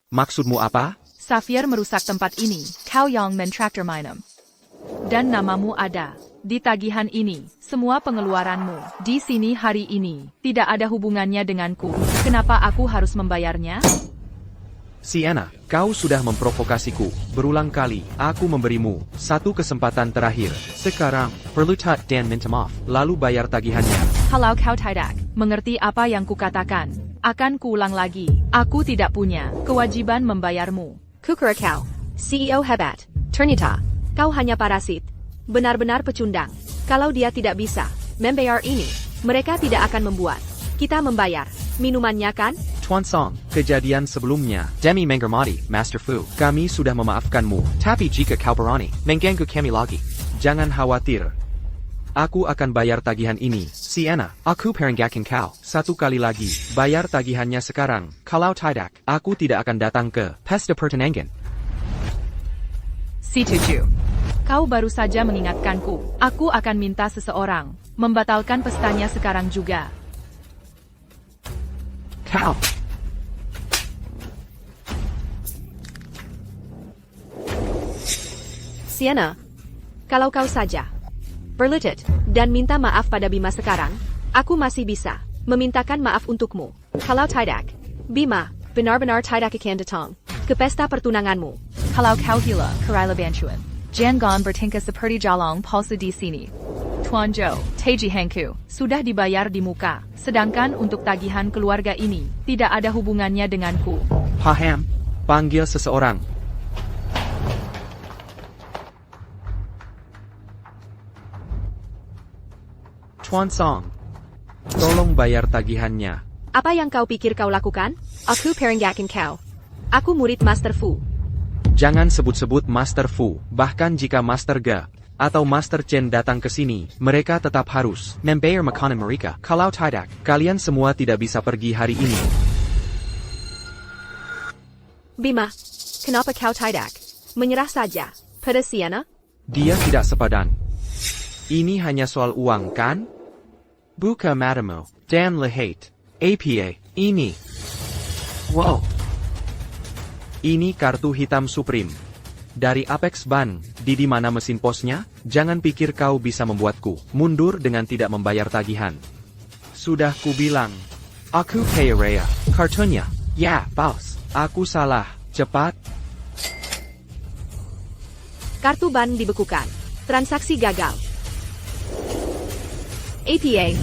Maksudmu apa? Xavier merusak tempat ini, Cao Yang mentraktir minum. Dan namamu ada di tagihan ini. Semua pengeluaranmu di sini hari ini tidak ada hubungannya denganku. Kenapa aku harus membayarnya? Sienna, kau sudah memprovokasiku berulang kali. Aku memberimu satu kesempatan terakhir. Sekarang, perlutat dan minta maaf, lalu bayar tagihannya. Kalau kau tidak mengerti apa yang kukatakan, akan kuulang lagi. Aku tidak punya kewajiban membayarmu. Kukurakau, CEO hebat. Ternyata, kau hanya parasit. Benar-benar pecundang. Kalau dia tidak bisa membayar ini, mereka tidak akan membuat kita membayar minumannya kan? Tuan Song, kejadian sebelumnya, Demi menghormati, Master Fu. Kami sudah memaafkanmu, tapi jika kau berani mengganggu kami lagi, jangan khawatir. Aku akan bayar tagihan ini. Sienna, aku peringatkan kau satu kali lagi, bayar tagihannya sekarang. Kalau tidak, aku tidak akan datang ke pesta pertunangan. Si Tuju, kau baru saja mengingatkanku. Aku akan minta seseorang membatalkan pestanya sekarang juga. Kau. Sienna, kalau kau saja berlutut dan minta maaf pada Bima sekarang, aku masih bisa memintakan maaf untukmu. Kalau tidak, Bima benar-benar tidak akan datang ke pesta pertunanganmu. Kalau kau gila, Karaila Banchuan. Jangan bertingkah seperti jalang palsu di sini. Tuan Zhou, Teji Hengku, sudah dibayar di muka. Sedangkan untuk tagihan keluarga ini, tidak ada hubungannya denganku. Paham, panggil seseorang. Tuan Song, tolong bayar tagihannya. Apa yang kau pikir kau lakukan? Aku peringatkan kau. Aku murid Master Fu. Jangan sebut-sebut Master Fu, bahkan jika Master Ge atau Master Chen datang ke sini, mereka tetap harus membayar makanan mereka. Kalau tidak, kalian semua tidak bisa pergi hari ini. Bima, kenapa kau tidak menyerah saja pada Sienna? Dia tidak sepadan. Ini hanya soal uang, kan? Buka matamu, dan lihat. APA, ini. Wow. Ini kartu hitam Supreme. Dari Apex Bank, di mana mesin posnya? Jangan pikir kau bisa membuatku mundur dengan tidak membayar tagihan. Sudah kubilang. Aku kaya raya. Kartunya. Ya, bos. Aku salah. Cepat. Kartu ban dibekukan. Transaksi gagal. APA.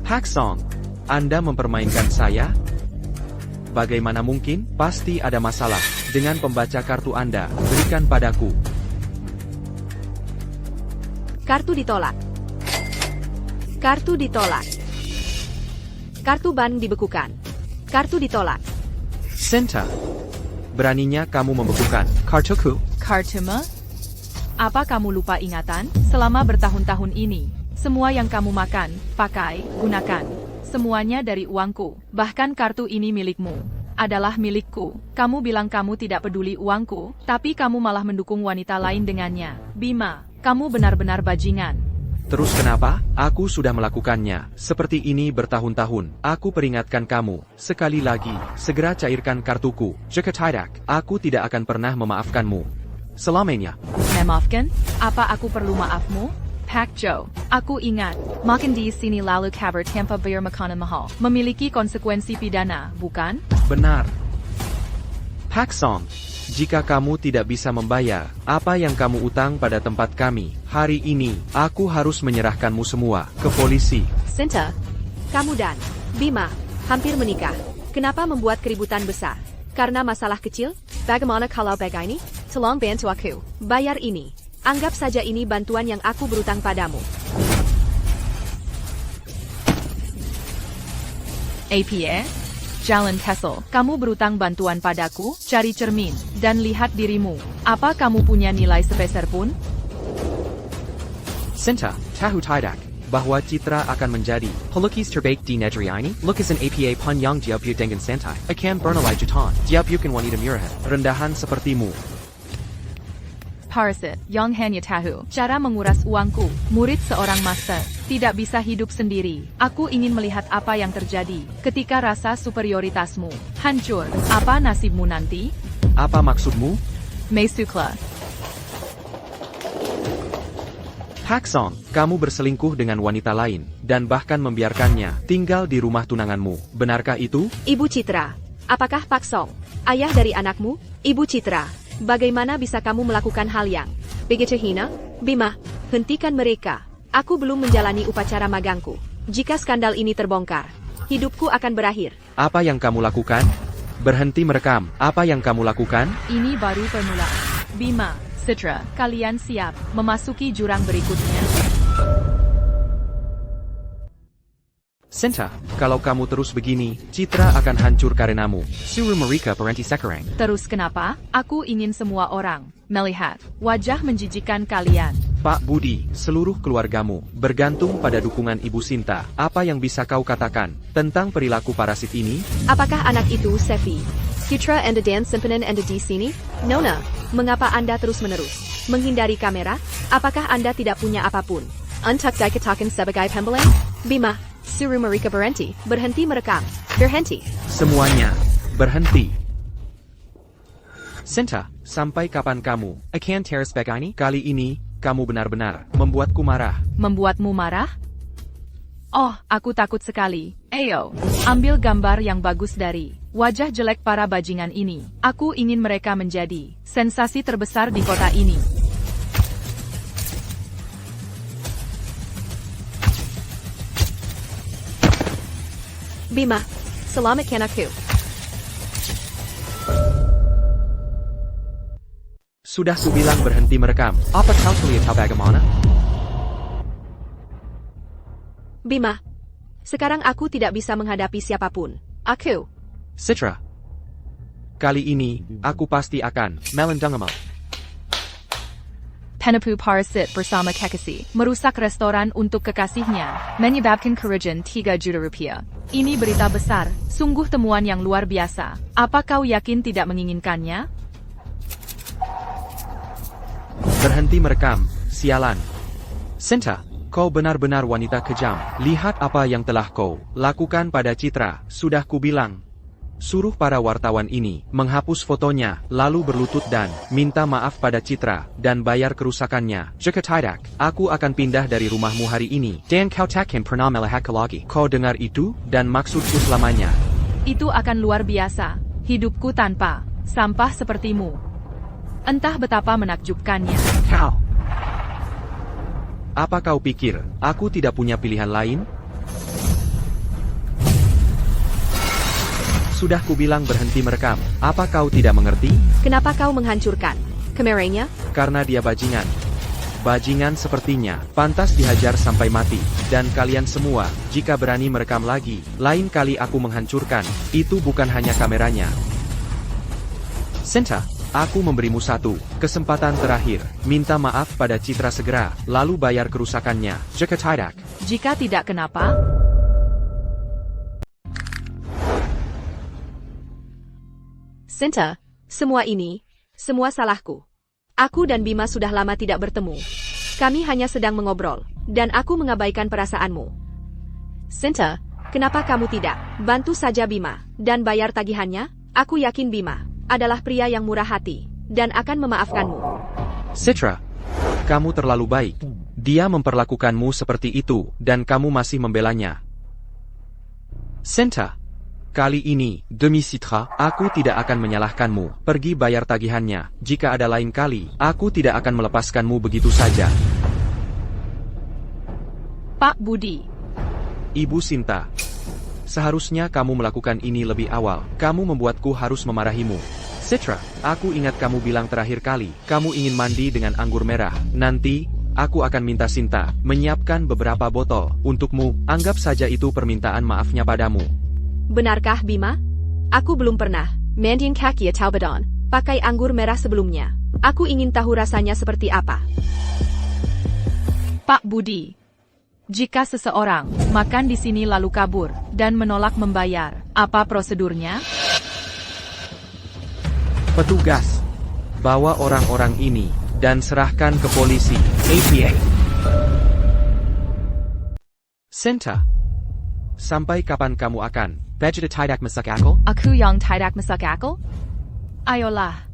Pak Song, Anda mempermainkan saya? Bagaimana mungkin? Pasti ada masalah dengan pembaca kartu Anda. Berikan padaku. Kartu ditolak. Kartu ditolak. Kartu ban dibekukan. Kartu ditolak. Senta, beraninya kamu membekukan kartuku? Kartumu? Apa kamu lupa ingatan? Selama bertahun-tahun ini, semua yang kamu makan, pakai, gunakan, semuanya dari uangku. Bahkan kartu ini milikmu, adalah milikku. Kamu bilang kamu tidak peduli uangku, tapi kamu malah mendukung wanita lain dengannya. Bima, kamu benar-benar bajingan. Terus kenapa? Aku sudah melakukannya. Seperti ini bertahun-tahun. Aku peringatkan kamu. Sekali lagi, segera cairkan kartuku. Jika tidak, aku tidak akan pernah memaafkanmu. Selamanya. Memaafkan? Apa aku perlu maafmu? Pak Zhou, aku ingat, makan di sini lalu kabar tanpa bayar makanan mahal. Memiliki konsekuensi pidana, bukan? Benar. Pak Song, jika kamu tidak bisa membayar apa yang kamu utang pada tempat kami, hari ini, aku harus menyerahkanmu semua ke polisi. Senta, kamu dan Bima hampir menikah. Kenapa membuat keributan besar? Karena masalah kecil? Bagaimana kalau begini? Tolong bantu aku. Bayar ini. Anggap saja ini bantuan yang aku berutang padamu. APA? Jalan Kessel, kamu berutang bantuan padaku? Cari cermin, dan lihat dirimu. Apa kamu punya nilai sepeser pun? Senta, tahu tidak bahwa Citra akan menjadi pelukis terbaik di negeri ini? Lukisan APA pun yang diabuh dengan santai akan bernilai jutaan. Diabuhkan wanita murahan, rendahan sepertimu. Parasit, Yang hanya tahu cara menguras uangku. Murid seorang master tidak bisa hidup sendiri. Aku ingin melihat apa yang terjadi ketika rasa superioritasmu hancur. Apa nasibmu nanti? Apa maksudmu? Meisukla. Haksong, kamu berselingkuh dengan wanita lain, dan bahkan membiarkannya tinggal di rumah tunanganmu. Benarkah itu? Ibu Citra, apakah Pak Song, ayah dari anakmu? Ibu Citra, bagaimana bisa kamu melakukan hal yang begitu hina? Bima, hentikan mereka. Aku belum menjalani upacara magangku. Jika skandal ini terbongkar, hidupku akan berakhir. Apa yang kamu lakukan? Berhenti merekam. Apa yang kamu lakukan? Ini baru permulaan. Bima, Citra, kalian siap memasuki jurang berikutnya? Sinta, kalau kamu terus begini, Citra akan hancur karenamu. Suruh mereka berhenti sekarang. Terus kenapa? Aku ingin semua orang melihat wajah menjijikan kalian. Pak Budi, seluruh keluargamu bergantung pada dukungan Ibu Sinta. Apa yang bisa kau katakan tentang perilaku parasit ini? Apakah anak itu Sefi? Citra Anda dan Simpenan Anda di sini? Nona, mengapa Anda terus-menerus menghindari kamera? Apakah Anda tidak punya apapun? Untuk dikatakan sebagai pembeleng? Bima, suruh mereka berhenti merekam. Berhenti. Semuanya, berhenti. Sinta, sampai kapan kamu akan terus begini? Kali ini, kamu benar-benar membuatku marah. Membuatmu marah? Oh, aku takut sekali. Ayo, ambil gambar yang bagus dari wajah jelek para bajingan ini. Aku ingin mereka menjadi sensasi terbesar di kota ini. Bima, selamatkan aku. Sudah kubilang berhenti merekam. Apa kau terlihat bagaimana? Bima, sekarang aku tidak bisa menghadapi siapapun. Aku. Citra, kali ini, aku pasti akan melindungimu. Penapu Parasit bersama Kekasih merusak restoran untuk kekasihnya, menyebabkan kerugian 3 juta rupiah. Ini berita besar, sungguh temuan yang luar biasa. Apa kau yakin tidak menginginkannya? Berhenti merekam, sialan. Sinta, kau benar-benar wanita kejam. Lihat apa yang telah kau lakukan pada Citra. Sudah kubilang. Suruh para wartawan ini menghapus fotonya, lalu berlutut dan minta maaf pada Citra, dan bayar kerusakannya. Jika tidak, aku akan pindah dari rumahmu hari ini. Dan kau takkan pernah melihat lagi. Kau dengar itu, dan maksudku selamanya. Itu akan luar biasa. Hidupku tanpa sampah sepertimu. Entah betapa menakjubkannya. Kau. Apa kau pikir, aku tidak punya pilihan lain? Sudah kubilang berhenti merekam. Apa kau tidak mengerti? Kenapa kau menghancurkan kameranya? Karena dia bajingan. Bajingan sepertinya, pantas dihajar sampai mati. Dan kalian semua, jika berani merekam lagi, lain kali aku menghancurkan. Itu bukan hanya kameranya. Sinta, aku memberimu satu kesempatan terakhir. Minta maaf pada Citra segera, lalu bayar kerusakannya. Jika tidak. Jika tidak kenapa? Sinta, semua salahku. Aku dan Bima sudah lama tidak bertemu. Kami hanya sedang mengobrol, dan aku mengabaikan perasaanmu. Sinta, kenapa kamu tidak bantu saja Bima, dan bayar tagihannya? Aku yakin Bima adalah pria yang murah hati, dan akan memaafkanmu. Citra, kamu terlalu baik. Dia memperlakukanmu seperti itu, dan kamu masih membelanya. Sinta, kali ini, demi Citra, aku tidak akan menyalahkanmu. Pergi bayar tagihannya. Jika ada lain kali, aku tidak akan melepaskanmu begitu saja. Pak Budi. Ibu Sinta, seharusnya kamu melakukan ini lebih awal. Kamu membuatku harus memarahimu. Citra, aku ingat kamu bilang terakhir kali, kamu ingin mandi dengan anggur merah. Nanti, aku akan minta Sinta menyiapkan beberapa botol untukmu. Anggap saja itu permintaan maafnya padamu. Benarkah Bima? Aku belum pernah mandiin kaki atau badan pakai anggur merah sebelumnya. Aku ingin tahu rasanya seperti apa. Pak Budi, jika seseorang makan di sini lalu kabur dan menolak membayar, apa prosedurnya? Petugas, bawa orang-orang ini dan serahkan ke polisi. APA. Sinta. Sampai kapan kamu akan Vegeta tidak masuk akal? Aku yang tidak masuk akal? Ayolah.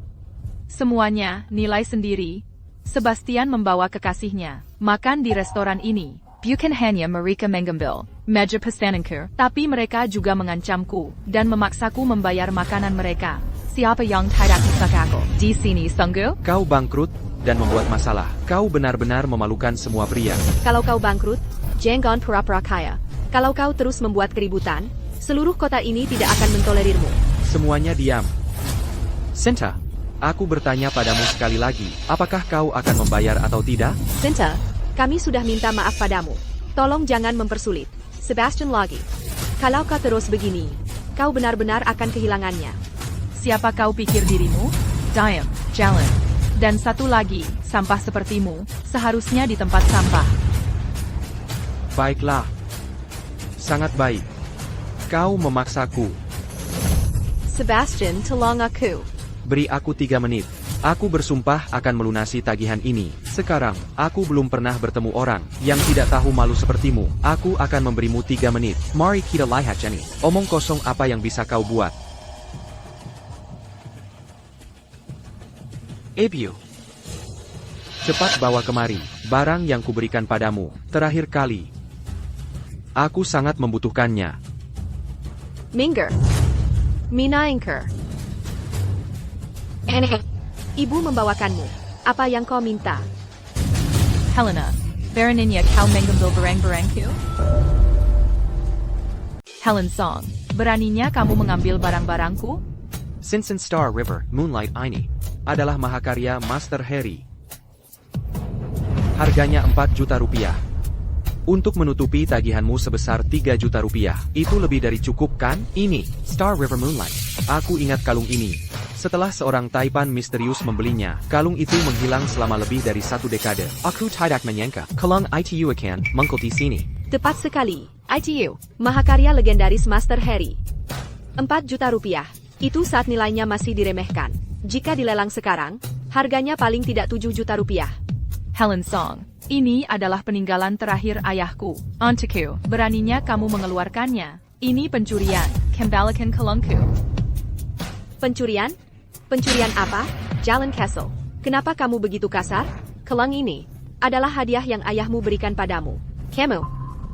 Semuanya, nilai sendiri. Sebastian membawa kekasihnya makan di restoran ini. Bukan hanya mereka mengambil meja pesananku, tapi mereka juga mengancamku dan memaksaku membayar makanan mereka. Siapa yang tidak masuk akal di sini, Sungguh? Kau bangkrut dan membuat masalah. Kau benar-benar memalukan semua pria. Kalau kau bangkrut, jangan pura-pura kaya. Kalau kau terus membuat keributan, seluruh kota ini tidak akan mentolerirmu. Semuanya diam. Sinta, aku bertanya padamu sekali lagi, apakah kau akan membayar atau tidak? Sinta, kami sudah minta maaf padamu. Tolong jangan mempersulit. Sebastian lagi. Kalau kau terus begini, kau benar-benar akan kehilangannya. Siapa kau pikir dirimu? Diam, jalan. Dan satu lagi, sampah sepertimu, seharusnya di tempat sampah. Baiklah. Sangat baik. Kau memaksaku. Sebastian, tolong aku. Beri aku 3 menit. Aku bersumpah akan melunasi tagihan ini. Sekarang, aku belum pernah bertemu orang yang tidak tahu malu sepertimu. Aku akan memberimu 3 menit. Mari kita lihat Jenny. Omong kosong apa yang bisa kau buat. Ebio. Cepat bawa kemari barang yang kuberikan padamu terakhir kali. Aku sangat membutuhkannya. Minger. Minaingker. Ibu membawakanmu. Apa yang kau minta? Helena, beraninya kau mengambil barang-barangku? Helen Song, beraninya kamu mengambil barang-barangku? Sinsen Star River Moonlight ini adalah mahakarya Master Harry. Harganya 4 juta rupiah. Untuk menutupi tagihanmu sebesar 3 juta rupiah. Itu lebih dari cukup kan? Ini, Star River Moonlight. Aku ingat kalung ini. Setelah seorang taipan misterius membelinya, kalung itu menghilang selama lebih dari 1 dekade. Aku tidak menyangka, kalung itu akan muncul di sini. Tepat sekali. ITU, mahakarya legendaris Master Harry. 4 juta rupiah. Itu saat nilainya masih diremehkan. Jika dilelang sekarang, harganya paling tidak 7 juta rupiah. Helen Song, ini adalah peninggalan terakhir ayahku. Untukku, beraninya kamu mengeluarkannya. Ini pencurian. Kembalikan kalungku. Pencurian? Pencurian apa? Jalan Castle. Kenapa kamu begitu kasar? Kalung ini adalah hadiah yang ayahmu berikan padamu. Kamu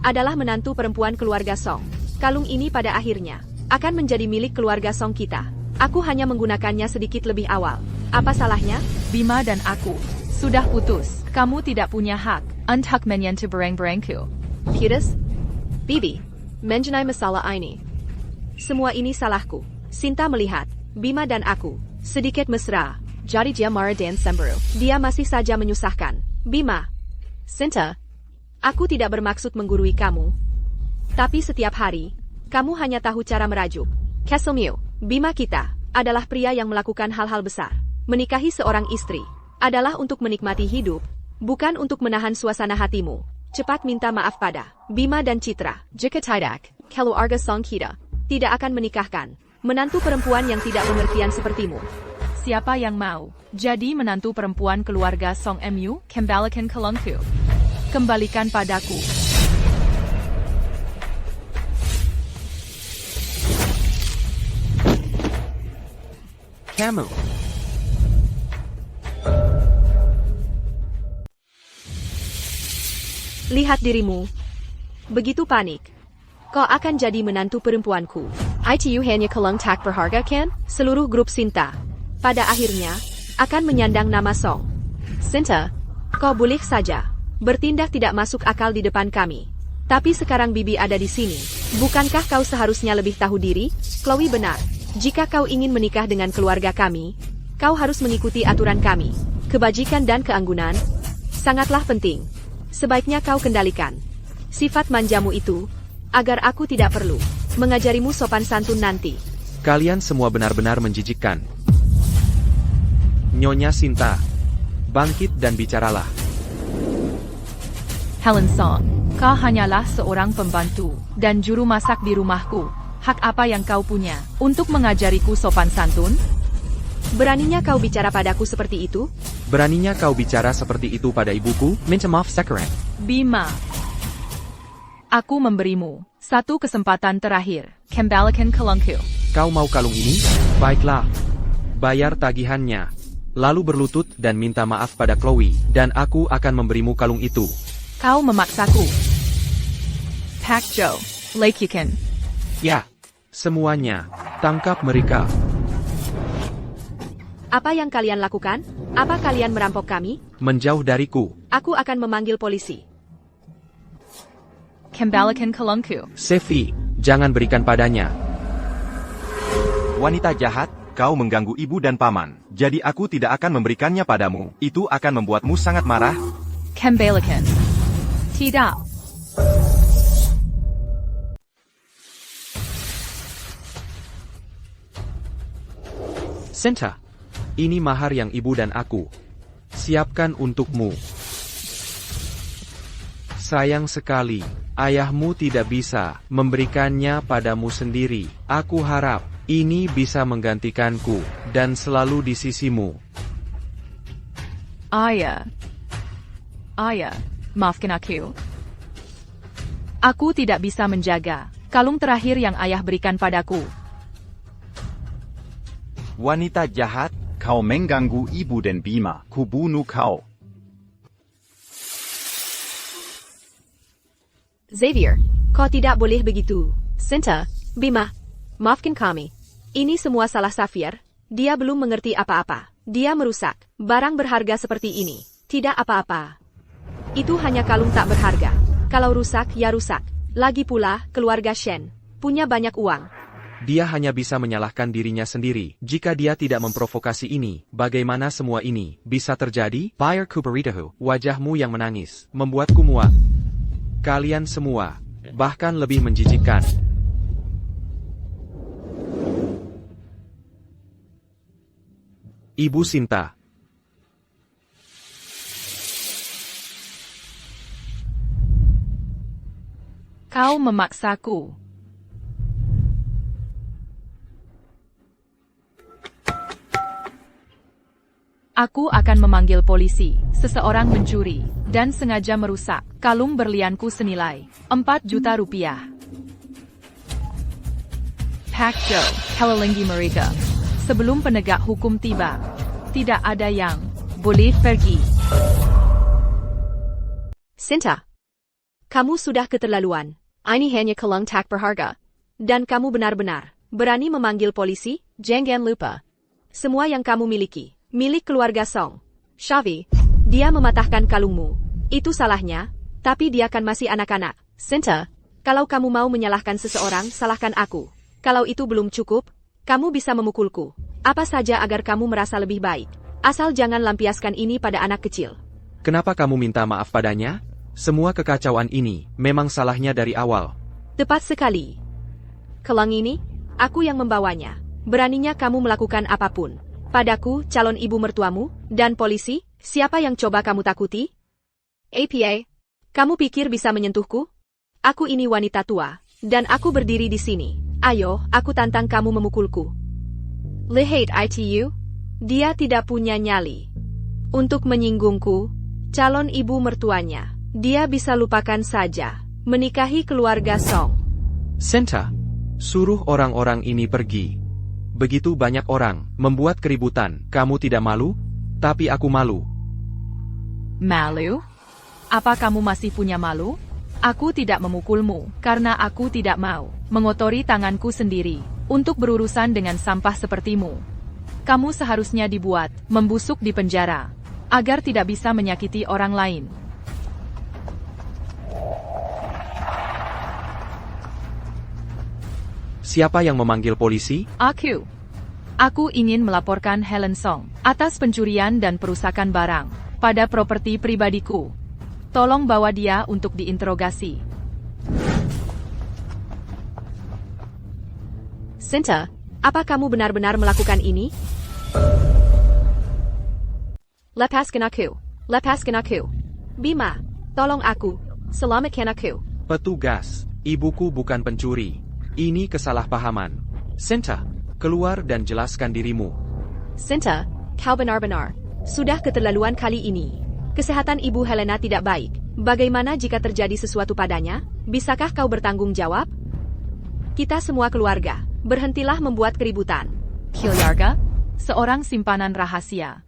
adalah menantu perempuan keluarga Song. Kalung ini pada akhirnya akan menjadi milik keluarga Song kita. Aku hanya menggunakannya sedikit lebih awal. Apa salahnya? Bima dan aku sudah putus. Kamu tidak punya hak untuk menyentuh barang-barangku. Putus? Bibi, mengenai masalah ini. Semua ini salahku. Sinta melihat Bima dan aku sedikit mesra. Jadi dia marah dan cemburu. Dia masih saja menyusahkan. Bima. Sinta. Aku tidak bermaksud menggurui kamu. Tapi setiap hari, kamu hanya tahu cara merajuk. Castlemere, Bima kita, adalah pria yang melakukan hal-hal besar. Menikahi seorang istri adalah untuk menikmati hidup, bukan untuk menahan suasana hatimu. Cepat minta maaf pada Bima dan Citra. Jika tidak, keluarga Song kita tidak akan menikahkan menantu perempuan yang tidak pengertian sepertimu. Siapa yang mau jadi menantu perempuan keluarga Song Mu? Kembalikan kalungku. Kembalikan padaku. Kamu. Lihat dirimu. Begitu panik. Kau akan jadi menantu perempuanku. ITU hanya kalung tak berharga kan? Seluruh grup Sinta pada akhirnya akan menyandang nama Song. Sinta, kau boleh saja bertindak tidak masuk akal di depan kami. Tapi sekarang Bibi ada di sini. Bukankah kau seharusnya lebih tahu diri? Chloe benar. Jika kau ingin menikah dengan keluarga kami, kau harus mengikuti aturan kami. Kebajikan dan keanggunan sangatlah penting. Sebaiknya kau kendalikan sifat manjamu itu, agar aku tidak perlu mengajarimu sopan santun nanti. Kalian semua benar-benar menjijikkan. Nyonya Sinta, bangkit dan bicaralah. Helen Song, kau hanyalah seorang pembantu dan juru masak di rumahku. Hak apa yang kau punya untuk mengajariku sopan santun? Beraninya kau bicara padaku seperti itu? Beraninya kau bicara seperti itu pada ibuku? Minta maaf sekarang. Bima. Aku memberimu satu kesempatan terakhir. Kembalikan kalungku. Kau mau kalung ini? Baiklah. Bayar tagihannya. Lalu berlutut dan minta maaf pada Chloe, dan aku akan memberimu kalung itu. Kau memaksaku. Pak Joe, lakukan. Ya. Semuanya. Tangkap mereka. Apa yang kalian lakukan? Apa kalian merampok kami? Menjauh dariku. Aku akan memanggil polisi. Kembalikan kalungku. Sefi, jangan berikan padanya. Wanita jahat, kau mengganggu ibu dan paman. Jadi aku tidak akan memberikannya padamu. Itu akan membuatmu sangat marah. Kembalikan. Tidak. Sinta, ini mahar yang ibu dan aku siapkan untukmu. Sayang sekali, ayahmu tidak bisa memberikannya padamu sendiri. Aku harap ini bisa menggantikanku dan selalu di sisimu. Ayah. Ayah, maafkan aku. Aku tidak bisa menjaga kalung terakhir yang ayah berikan padaku. Wanita jahat, kau mengganggu ibu dan Bima. Kubunuh kau. Xavier, kau tidak boleh begitu. Sinta, Bima, maafkan kami. Ini semua salah Xavier. Dia belum mengerti apa-apa. Dia merusak barang berharga seperti ini. Tidak apa-apa. Itu hanya kalung tak berharga. Kalau rusak, ya rusak. Lagi pula, keluarga Shen punya banyak uang. Dia hanya bisa menyalahkan dirinya sendiri. Jika dia tidak memprovokasi ini, bagaimana semua ini bisa terjadi? Buyer Kuberitahu, wajahmu yang menangis membuatku muak. Kalian semua, bahkan lebih menjijikkan. Ibu Sinta. Kau memaksaku. Aku akan memanggil polisi. Seseorang mencuri dan sengaja merusak kalung berlianku senilai 4 juta rupiah. Pak Joe, halangi mereka. Sebelum penegak hukum tiba, tidak ada yang boleh pergi. Sinta, kamu sudah keterlaluan. Ini hanya kalung tak berharga. Dan kamu benar-benar berani memanggil polisi? Jangan lupa. Semua yang kamu miliki, milik keluarga Song. Shavi, dia mematahkan kalungmu. Itu salahnya, tapi dia kan masih anak-anak. Sinta, kalau kamu mau menyalahkan seseorang, salahkan aku. Kalau itu belum cukup, kamu bisa memukulku. Apa saja agar kamu merasa lebih baik. Asal jangan lampiaskan ini pada anak kecil. Kenapa kamu minta maaf padanya? Semua kekacauan ini memang salahnya dari awal. Tepat sekali. Kalung ini, aku yang membawanya. Beraninya kamu melakukan apapun. Padaku, calon ibu mertuamu, dan polisi, siapa yang coba kamu takuti? APA, kamu pikir bisa menyentuhku? Aku ini wanita tua, dan aku berdiri di sini. Ayo, aku tantang kamu memukulku. Lihat itu, dia tidak punya nyali. Untuk menyinggungku, calon ibu mertuanya, dia bisa lupakan saja, menikahi keluarga Song. Sinta, suruh orang-orang ini pergi. Begitu banyak orang membuat keributan. Kamu tidak malu? Tapi aku malu. Malu? Apa kamu masih punya malu? Aku tidak memukulmu, karena aku tidak mau mengotori tanganku sendiri untuk berurusan dengan sampah sepertimu. Kamu seharusnya dibuat membusuk di penjara, agar tidak bisa menyakiti orang lain. Siapa yang memanggil polisi? Aku. Aku ingin melaporkan Helen Song atas pencurian dan perusakan barang pada properti pribadiku. Tolong bawa dia untuk diinterogasi. Sinta, apa kamu benar-benar melakukan ini? Lepaskan aku. Lepaskan aku. Bima, tolong aku. Selamatkan aku. Petugas, ibuku bukan pencuri. Ini kesalahpahaman. Sinta, keluar dan jelaskan dirimu. Sinta, kau benar-benar sudah keterlaluan kali ini. Kesehatan Ibu Helena tidak baik. Bagaimana jika terjadi sesuatu padanya? Bisakah kau bertanggung jawab? Kita semua keluarga, berhentilah membuat keributan. Keluarga? Seorang simpanan rahasia.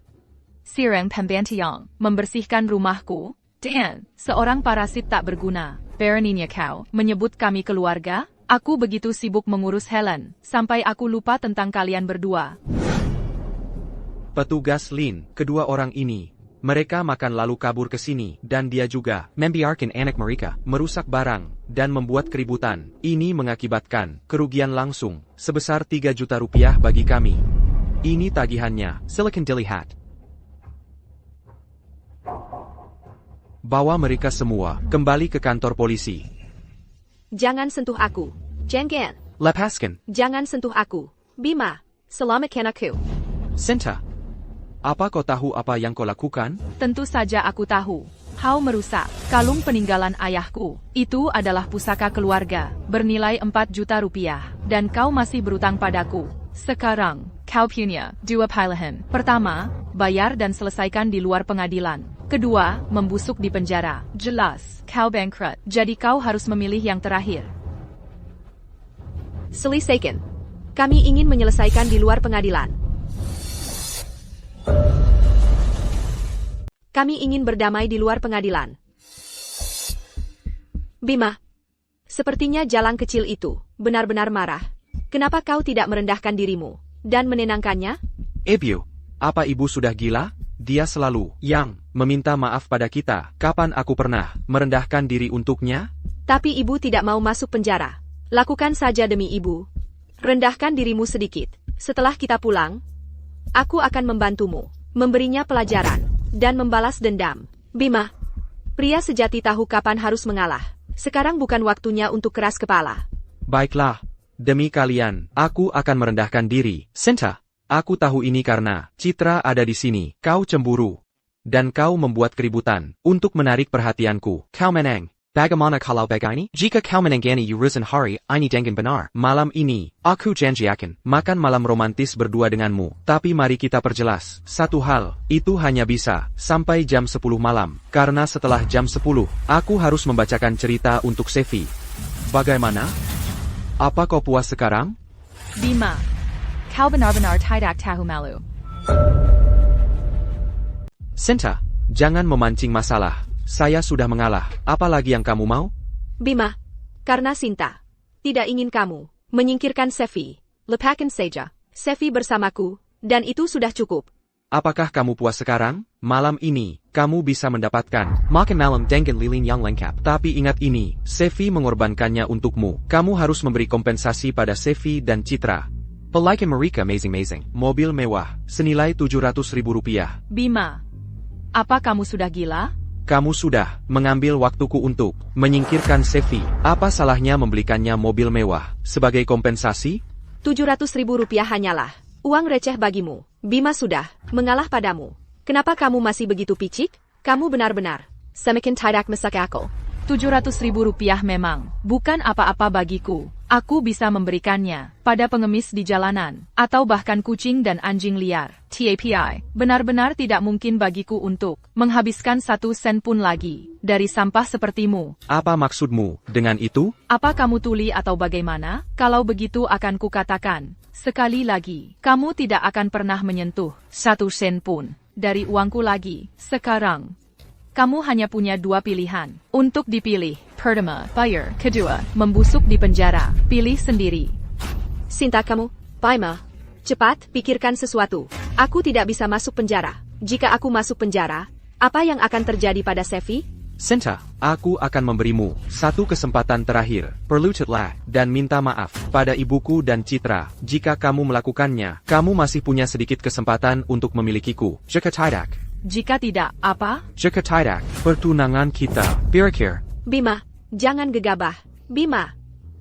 Sireng Pembantiang, membersihkan rumahku. Dan, seorang parasit tak berguna. Beraninya kau menyebut kami keluarga? Aku begitu sibuk mengurus Helen, sampai aku lupa tentang kalian berdua. Petugas Lin, kedua orang ini. Mereka makan lalu kabur ke sini, dan dia juga membiarkan anak mereka merusak barang dan membuat keributan. Ini mengakibatkan kerugian langsung sebesar 3 juta rupiah bagi kami. Ini tagihannya, silakan dilihat. Bawa mereka semua kembali ke kantor polisi. Jangan sentuh aku. Jangan. Lepaskan. Jangan sentuh aku. Bima, selamatkan aku. Sinta. Apa kau tahu apa yang kau lakukan? Tentu saja aku tahu. Kau merusak kalung peninggalan ayahku. Itu adalah pusaka keluarga, bernilai 4 juta rupiah. Dan kau masih berutang padaku. Sekarang, kau punya 2 pilihan. Pertama, bayar dan selesaikan di luar pengadilan. Kedua, membusuk di penjara. Jelas, kau bangkrut. Jadi kau harus memilih yang terakhir. Selesaikan. Kami ingin menyelesaikan di luar pengadilan. Kami ingin berdamai di luar pengadilan. Bima, sepertinya jalan kecil itu benar-benar marah. Kenapa kau tidak merendahkan dirimu dan menenangkannya? Ibu, apa ibu sudah gila? Dia selalu yang meminta maaf pada kita. Kapan aku pernah merendahkan diri untuknya? Tapi ibu tidak mau masuk penjara. Lakukan saja demi ibu. Rendahkan dirimu sedikit. Setelah kita pulang, aku akan membantumu, memberinya pelajaran, dan membalas dendam. Bima, pria sejati tahu kapan harus mengalah. Sekarang bukan waktunya untuk keras kepala. Baiklah, demi kalian, aku akan merendahkan diri. Sinta, aku tahu ini karena Citra ada di sini. Kau cemburu. Dan kau membuat keributan untuk menarik perhatianku. Kau menang. Bagaimana kalau begini? Jika kau menanggani urusan hari ini dengan benar, malam ini, aku janji akan makan malam romantis berdua denganmu. Tapi mari kita perjelas satu hal, itu hanya bisa sampai jam 10 malam. Karena setelah jam 10, aku harus membacakan cerita untuk Sevi. Bagaimana? Apa kau puas sekarang? Bima, kau benar-benar tidak tahu malu. Sinta, jangan memancing masalah. Saya sudah mengalah. Apa lagi yang kamu mau? Bima, karena Sinta tidak ingin kamu menyingkirkan Sevi. Lepaskan saja Sevi bersamaku, dan itu sudah cukup. Apakah kamu puas sekarang? Malam ini, kamu bisa mendapatkan makan malam dengan lilin yang lengkap. Tapi ingat ini, Sevi mengorbankannya untukmu. Kamu harus memberi kompensasi pada Sevi dan Citra. Pelaikan mereka amazing. Mobil mewah, senilai 700.000 rupiah. Bima, apa kamu sudah gila? Kamu sudah mengambil waktuku untuk menyingkirkan Sevi. Apa salahnya membelikannya mobil mewah sebagai kompensasi? 700.000 rupiah hanyalah uang receh bagimu. Bima sudah mengalah padamu. Kenapa kamu masih begitu picik? Kamu benar-benar semakin tidak masuk akal. 700.000 rupiah memang bukan apa-apa bagiku. Aku bisa memberikannya pada pengemis di jalanan, atau bahkan kucing dan anjing liar. TAPI, benar-benar tidak mungkin bagiku untuk menghabiskan 1 sen pun lagi dari sampah sepertimu. Apa maksudmu dengan itu? Apa kamu tuli atau bagaimana? Kalau begitu akan kukatakan, sekali lagi, kamu tidak akan pernah menyentuh 1 sen pun dari uangku lagi. Sekarang, kamu hanya punya 2 pilihan untuk dipilih. Pertama, bayar. Kedua, membusuk di penjara. Pilih sendiri. Sinta kamu, Bima, cepat pikirkan sesuatu. Aku tidak bisa masuk penjara. Jika aku masuk penjara, apa yang akan terjadi pada Sevi? Sinta, aku akan memberimu 1 kesempatan terakhir. Perlututlah dan minta maaf pada ibuku dan Citra. Jika kamu melakukannya, kamu masih punya sedikit kesempatan untuk memilikiku. Jika tidak, Jika tidak, apa? jika tidak, pertunangan kita berakhir. Bima, jangan gegabah. Bima,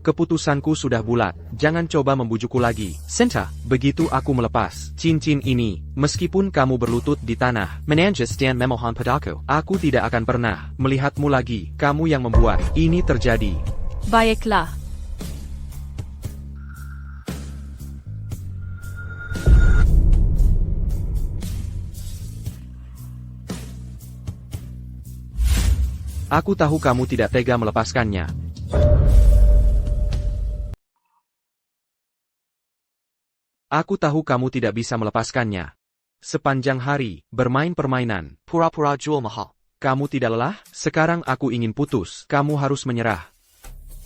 Keputusanku sudah bulat, jangan coba membujukku lagi. Sinta, begitu aku melepas cincin ini, meskipun kamu berlutut di tanah, menanjis dan memohon padaku, aku tidak akan pernah melihatmu lagi. Kamu yang membuat ini terjadi. Baiklah. Aku tahu kamu tidak tega melepaskannya. Aku tahu kamu tidak bisa melepaskannya. Sepanjang hari, bermain permainan, pura-pura jual mahal. Kamu tidak lelah? Sekarang aku ingin putus. Kamu harus menyerah.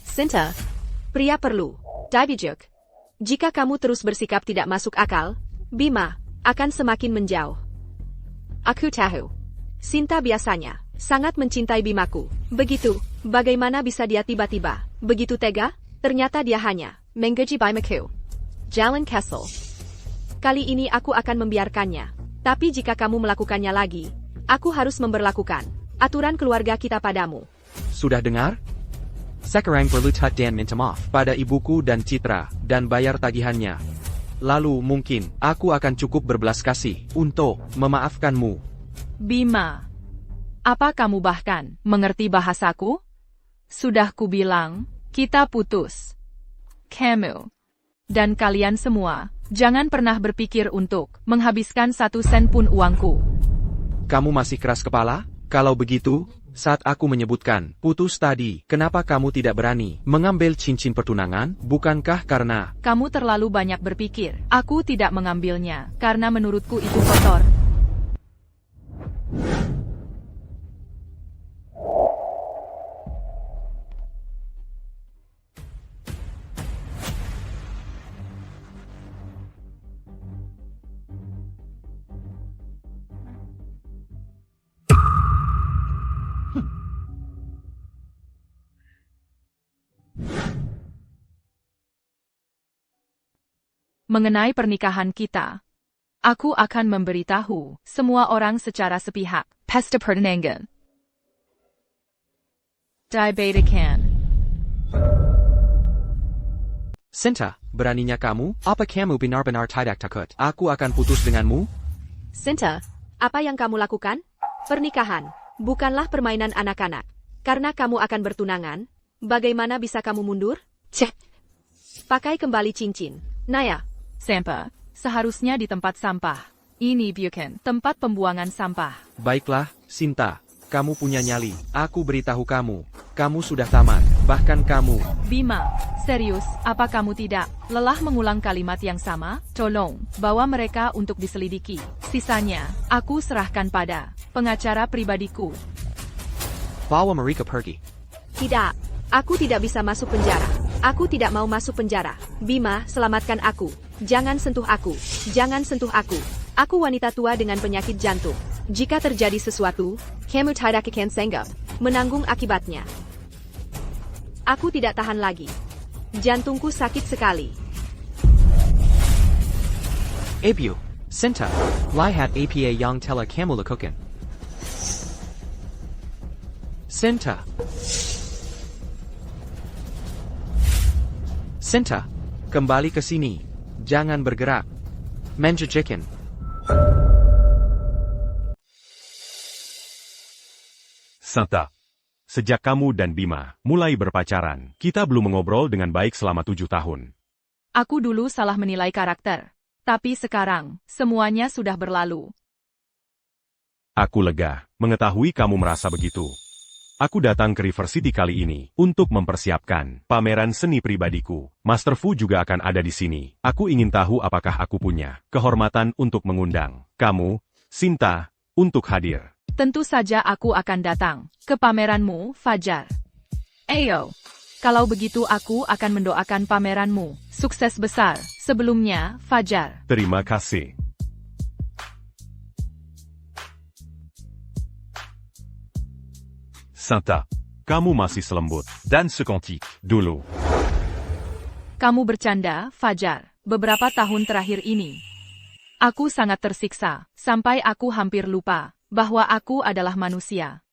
Sinta, pria perlu dibujuk. Jika kamu terus bersikap tidak masuk akal, Bima akan semakin menjauh. Aku tahu. Sinta biasanya sangat mencintai Bimaku. Begitu, bagaimana bisa dia tiba-tiba begitu tega? Ternyata dia hanya menggaji Bimaku. Jalan Kessel. Kali ini aku akan membiarkannya. Tapi jika kamu melakukannya lagi, aku harus memberlakukan aturan keluarga kita padamu. Sudah dengar? Sekarang perlu dan minta maaf pada ibuku dan Citra, dan bayar tagihannya. Lalu mungkin, aku akan cukup berbelas kasih untuk memaafkanmu. Bima, apa kamu bahkan mengerti bahasaku? Sudah kubilang, kita putus. Kamu dan kalian semua, jangan pernah berpikir untuk menghabiskan 1 sen pun uangku. Kamu masih keras kepala? Kalau begitu, saat aku menyebutkan putus tadi, kenapa kamu tidak berani mengambil cincin pertunangan? Bukankah karena Kamu terlalu banyak berpikir. Aku tidak mengambilnya, karena menurutku itu kotor. Mengenai pernikahan kita, aku akan memberitahu semua orang secara sepihak. Pesta pertunangan. Dibedakan. Sinta, beraninya kamu? Apa kamu benar-benar tidak takut? Aku akan putus denganmu? Sinta, apa yang kamu lakukan? Pernikahan bukanlah permainan anak-anak. Karena kamu akan bertunangan, bagaimana bisa kamu mundur? Cek. Pakai kembali cincin. Naya. Sampah, seharusnya di tempat sampah. Ini bukan tempat pembuangan sampah. Baiklah, Sinta. Kamu punya nyali. Aku beritahu kamu. Kamu sudah tamat. Bahkan kamu. Bima, serius, apa kamu tidak lelah mengulang kalimat yang sama? Tolong, bawa mereka untuk diselidiki. Sisanya, aku serahkan pada pengacara pribadiku. Bawa mereka pergi. Tidak, aku tidak bisa masuk penjara. Aku tidak mau masuk penjara. Bima, selamatkan aku. Jangan sentuh aku. Jangan sentuh aku. Aku wanita tua dengan penyakit jantung. Jika terjadi sesuatu, kamu tidak akan sanggup menanggung akibatnya. Aku tidak tahan lagi. Jantungku sakit sekali. Apio, Sinta, lihat apa yang telah kamu lakukan. Sinta. Sinta, kembali ke sini. Jangan bergerak. Menjajikan. Sinta. Sejak kamu dan Bima mulai berpacaran, kita belum mengobrol dengan baik selama 7 tahun. Aku dulu salah menilai karakter. Tapi sekarang, semuanya sudah berlalu. Aku lega mengetahui kamu merasa begitu. Aku datang ke River City kali ini untuk mempersiapkan pameran seni pribadiku. Master Fu juga akan ada di sini. Aku ingin tahu apakah aku punya kehormatan untuk mengundang kamu, Sinta, untuk hadir. Tentu saja aku akan datang ke pameranmu, Fajar. Ayo, kalau begitu aku akan mendoakan pameranmu sukses besar. Sebelumnya, Fajar. Terima kasih. Sinta, kamu masih selembut dan sekantik dulu. Kamu bercanda, Fajar. Beberapa tahun terakhir ini, aku sangat tersiksa, sampai aku hampir lupa bahwa aku adalah manusia.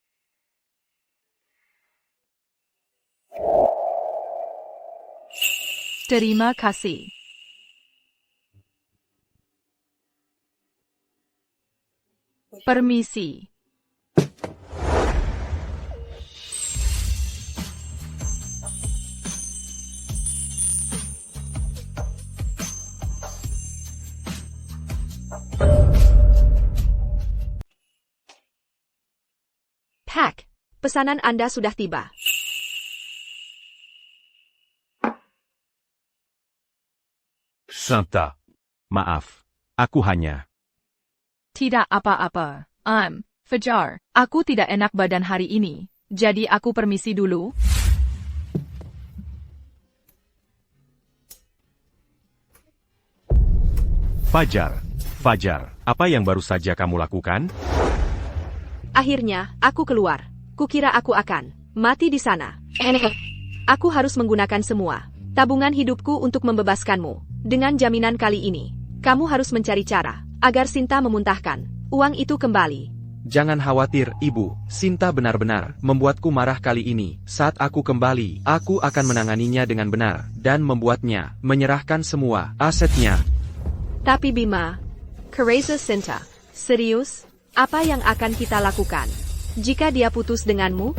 Terima kasih. Permisi. Pak, Pesanan Anda sudah tiba. Santa. Maaf. Aku hanya... Tidak apa-apa. Fajar. Aku tidak enak badan hari ini. Jadi aku permisi dulu. Fajar. Fajar, apa yang baru saja kamu lakukan? Akhirnya, aku keluar. Kukira aku akan mati di sana. Aku harus menggunakan semua tabungan hidupku untuk membebaskanmu. Dengan jaminan kali ini, kamu harus mencari cara agar Sinta memuntahkan uang itu kembali. Jangan khawatir, Ibu. Sinta benar-benar membuatku marah kali ini. Saat aku kembali, aku akan menanganinya dengan benar dan membuatnya menyerahkan semua asetnya. Tapi Bima, Kereza Sinta, serius? Apa yang akan kita lakukan jika dia putus denganmu?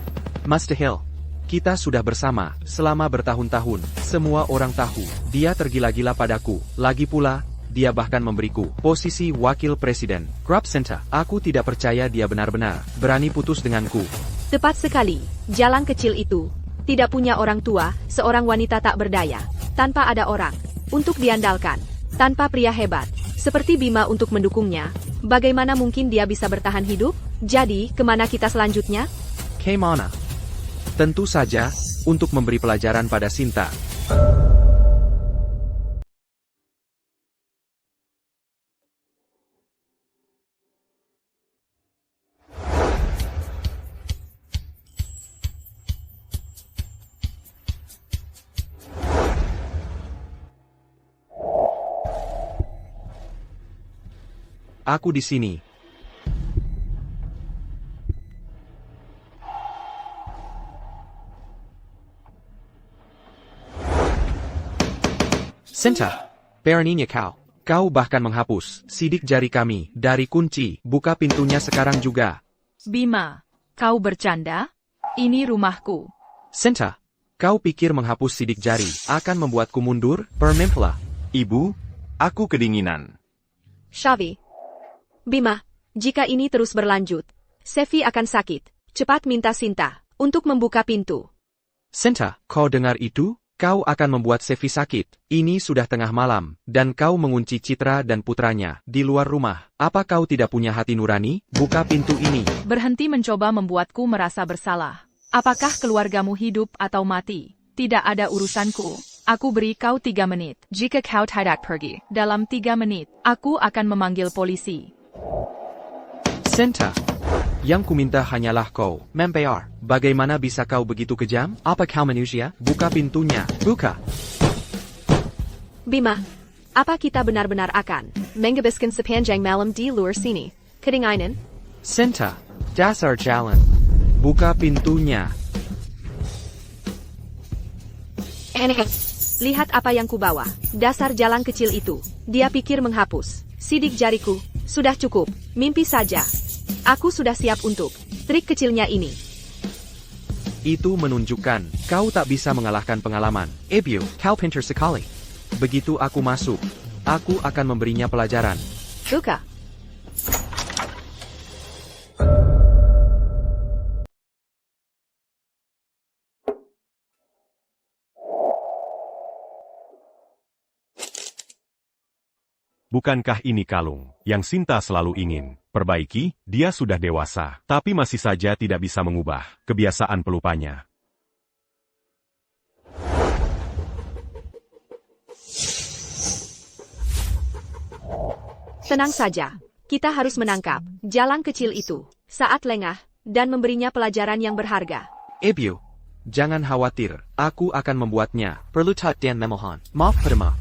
Master Hill, kita sudah bersama selama bertahun-tahun. Semua orang tahu dia tergila-gila padaku. Lagi pula, dia bahkan memberiku posisi wakil presiden. Grab Sinta, aku tidak percaya dia benar-benar berani putus denganku. Tepat sekali, jalan kecil itu tidak punya orang tua, seorang wanita tak berdaya, tanpa ada orang untuk diandalkan, tanpa pria hebat seperti Bima untuk mendukungnya. Bagaimana mungkin dia bisa bertahan hidup? Jadi, kemana kita selanjutnya? Kemana? Tentu saja, untuk memberi pelajaran pada Sinta. Aku di sini. Sinta, beraninya kau. Kau bahkan menghapus sidik jari kami dari kunci. Buka pintunya sekarang juga. Bima, kau bercanda? Ini rumahku. Sinta, kau pikir menghapus sidik jari akan membuatku mundur? Bermimpilah. Ibu, aku kedinginan. Shavi. Bima, jika ini terus berlanjut, Sevi akan sakit. Cepat minta Sinta untuk membuka pintu. Sinta, kau dengar itu? Kau akan membuat Sevi sakit. Ini sudah tengah malam, dan kau mengunci Citra dan putranya di luar rumah. Apa kau tidak punya hati nurani? Buka pintu ini. Berhenti mencoba membuatku merasa bersalah. Apakah keluargamu hidup atau mati? Tidak ada urusanku. Aku beri kau 3 menit. Jika kau tidak pergi dalam 3 menit, aku akan memanggil polisi. Sinta, yang kuminta hanyalah kau membayar. Bagaimana bisa kau begitu kejam? Apa kau manusia? Buka pintunya. Buka. Bima, apa kita benar-benar akan menghabiskan sepanjang malam di luar sini? Kedinginan? Sinta, dasar jalan. Buka pintunya. Lihat apa yang kubawa. Dasar jalan kecil itu. Dia pikir menghapus sidik jariku. Sudah cukup. Mimpi saja. Aku sudah siap untuk trik kecilnya ini. Itu menunjukkan kau tak bisa mengalahkan pengalaman. Ebio, kau pintar sekali. Begitu aku masuk, aku akan memberinya pelajaran. Buka. Bukankah ini kalung yang Sinta selalu ingin perbaiki? Dia sudah dewasa, tapi masih saja tidak bisa mengubah kebiasaan pelupanya. Tenang saja. Kita harus menangkap jalan kecil itu saat lengah dan memberinya pelajaran yang berharga. Ebio, jangan khawatir. Aku akan membuatnya. Perlu tak dan memohon. Maaf perma.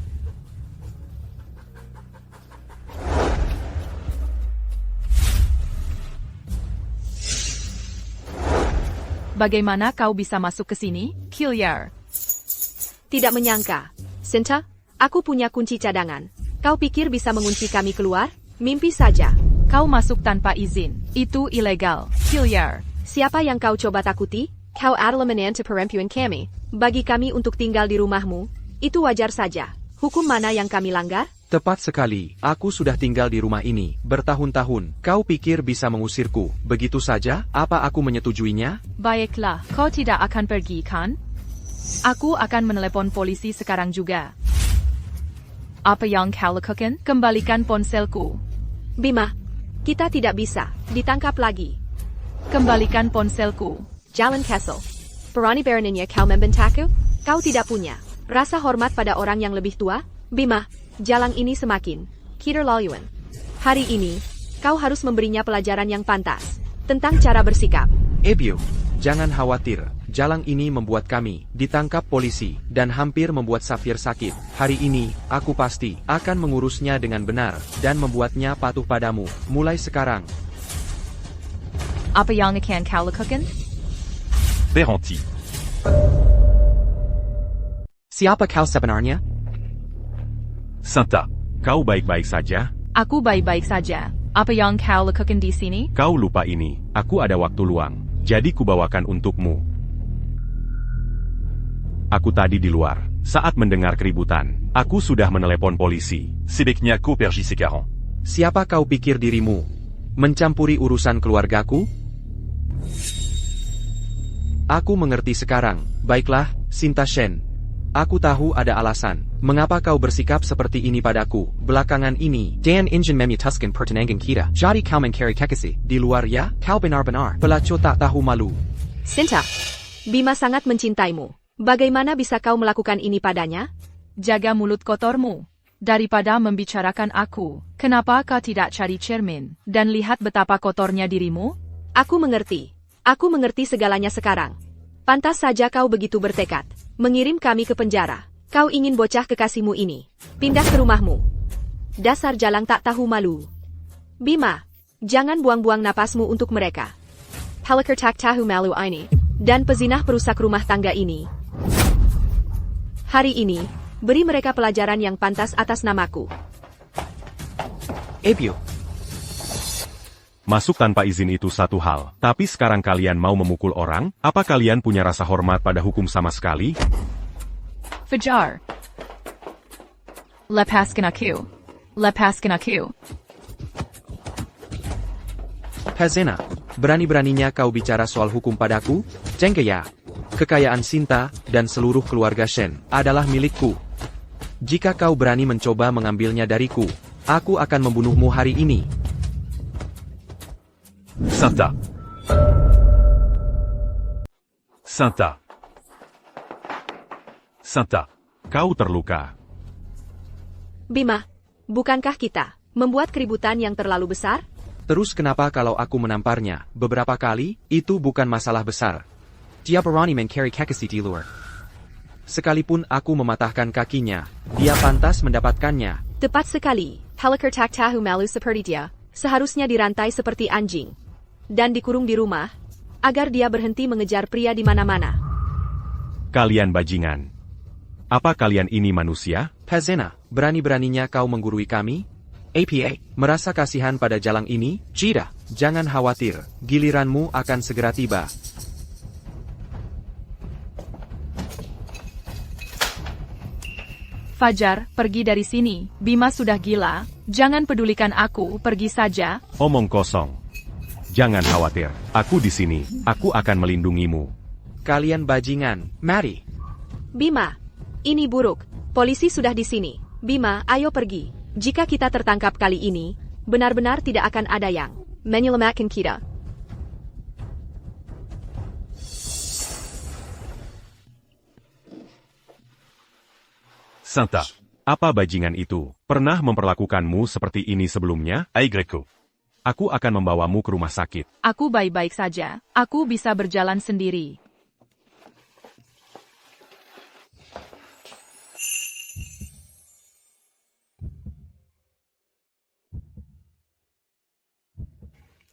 Bagaimana kau bisa masuk ke sini, Killiar? Tidak menyangka. Sinta, aku punya kunci cadangan. Kau pikir bisa mengunci kami keluar? Mimpi saja. Kau masuk tanpa izin. Itu ilegal, Killiar. Siapa yang kau coba takuti? Kau adalah menantu perempuan kami. Bagi kami untuk tinggal di rumahmu, itu wajar saja. Hukum mana yang kami langgar? Tepat sekali, aku sudah tinggal di rumah ini bertahun-tahun. Kau pikir bisa mengusirku begitu saja? Apa aku menyetujuinya? Baiklah, kau tidak akan pergi kan? Aku akan menelepon polisi sekarang juga. Apa yang kau lakukan? Kembalikan ponselku. Bima, kita tidak bisa ditangkap lagi. Kembalikan ponselku. Jalan Kessel. Berani beraninya kau membentakku? Kau tidak punya rasa hormat pada orang yang lebih tua? Bima, jalan ini semakin keterlaluan. Hari ini, kau harus memberinya pelajaran yang pantas tentang cara bersikap. Ebio, jangan khawatir. Jalang ini membuat kami ditangkap polisi dan hampir membuat Safir sakit. Hari ini, aku pasti akan mengurusnya dengan benar dan membuatnya patuh padamu. Mulai sekarang. Apa yang akan kau lakukan? Berhenti. Siapa kau sebenarnya? Santa, kau baik-baik saja? Aku baik-baik saja. Apa yang kau lakukan di sini? Kau lupa ini, aku ada waktu luang, jadi kubawakan untukmu. Aku tadi di luar, saat mendengar keributan, aku sudah menelepon polisi. Sebaiknya kau pergi sekarang. Siapa kau pikir dirimu? Mencampuri urusan keluargaku? Aku mengerti sekarang. Baiklah, Sinta Shen. Aku tahu ada alasan. Mengapa kau bersikap seperti ini padaku? Belakangan ini, Dan ingin memutuskan pertunangan kita. Jadi kau mencari kekasih. Di luar ya, kau benar-benar pelacur tak tahu malu. Sinta, Bima sangat mencintaimu. Bagaimana bisa kau melakukan ini padanya? Jaga mulut kotormu. Daripada membicarakan aku, kenapa kau tidak cari cermin dan lihat betapa kotornya dirimu? Aku mengerti. Aku mengerti segalanya sekarang. Pantas saja kau begitu bertekad mengirim kami ke penjara. Kau ingin bocah kekasihmu ini pindah ke rumahmu. Dasar jalang tak tahu malu. Bima, jangan buang-buang napasmu untuk mereka. Pelakor tak tahu malu ini dan pezinah perusak rumah tangga ini. Hari ini, beri mereka pelajaran yang pantas atas namaku. Ebio. Masuk tanpa izin itu satu hal, tapi sekarang kalian mau memukul orang? Apa kalian punya rasa hormat pada hukum sama sekali? Fajar. Lepaskan aku. Lepaskan aku. Hazena, berani-beraninya kau bicara soal hukum padaku? Jenggaya. Kekayaan Sinta dan seluruh keluarga Shen adalah milikku. Jika kau berani mencoba mengambilnya dariku, aku akan membunuhmu hari ini. Santa. Santa. Santa, kau terluka. Bima, bukankah kita membuat keributan yang terlalu besar? Terus kenapa kalau aku menamparnya beberapa kali, itu bukan masalah besar. Dia berani mencari kekasih di luar. Sekalipun aku mematahkan kakinya, dia pantas mendapatkannya. Tepat sekali. Pelakor tak tahu malu seperti dia, seharusnya dirantai seperti anjing. Dan dikurung di rumah, agar dia berhenti mengejar pria di mana-mana. Kalian bajingan. Apa kalian ini manusia? Hazena, berani-beraninya kau menggurui kami? APA, merasa kasihan pada jalang ini? Jida, jangan khawatir, giliranmu akan segera tiba. Fajar, pergi dari sini. Bima sudah gila. Jangan pedulikan aku, pergi saja. Omong kosong. Jangan khawatir, aku di sini. Aku akan melindungimu. Kalian bajingan, mari. Bima, ini buruk. Polisi sudah di sini. Bima, ayo pergi. Jika kita tertangkap kali ini, benar-benar tidak akan ada yang menyelamatkan kita. Santa, apa bajingan itu? Pernah memperlakukanmu seperti ini sebelumnya? Aigreko. Aku akan membawamu ke rumah sakit. Aku baik-baik saja. Aku bisa berjalan sendiri.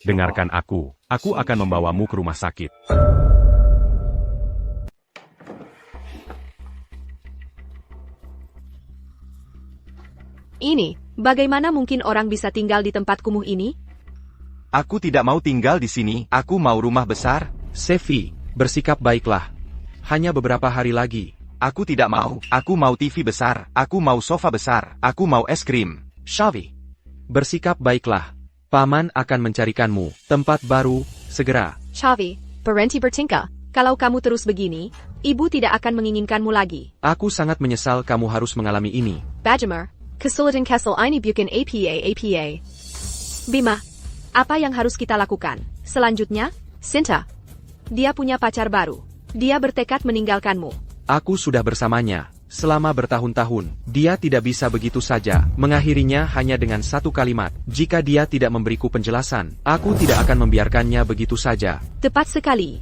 Dengarkan aku akan membawamu ke rumah sakit. Ini, bagaimana mungkin orang bisa tinggal di tempat kumuh ini? Aku tidak mau tinggal di sini, aku mau rumah besar. Sefi, bersikap baiklah. Hanya beberapa hari lagi, Aku tidak mau. Aku mau TV besar. Aku mau sofa besar. Aku mau es krim. Shavi, bersikap baiklah. Paman akan mencarikanmu tempat baru, segera. Chavi, berhenti bertingkah. Kalau kamu terus begini, ibu tidak akan menginginkanmu lagi. Aku sangat menyesal kamu harus mengalami ini. Bajamar, kesulitan kesel ini bukan APA. Bima, apa yang harus kita lakukan? Selanjutnya, Sinta. Dia punya pacar baru. Dia bertekad meninggalkanmu. Aku sudah bersamanya selama bertahun-tahun. Dia tidak bisa begitu saja mengakhirinya hanya dengan satu kalimat. Jika dia tidak memberiku penjelasan, aku tidak akan membiarkannya begitu saja. Tepat sekali.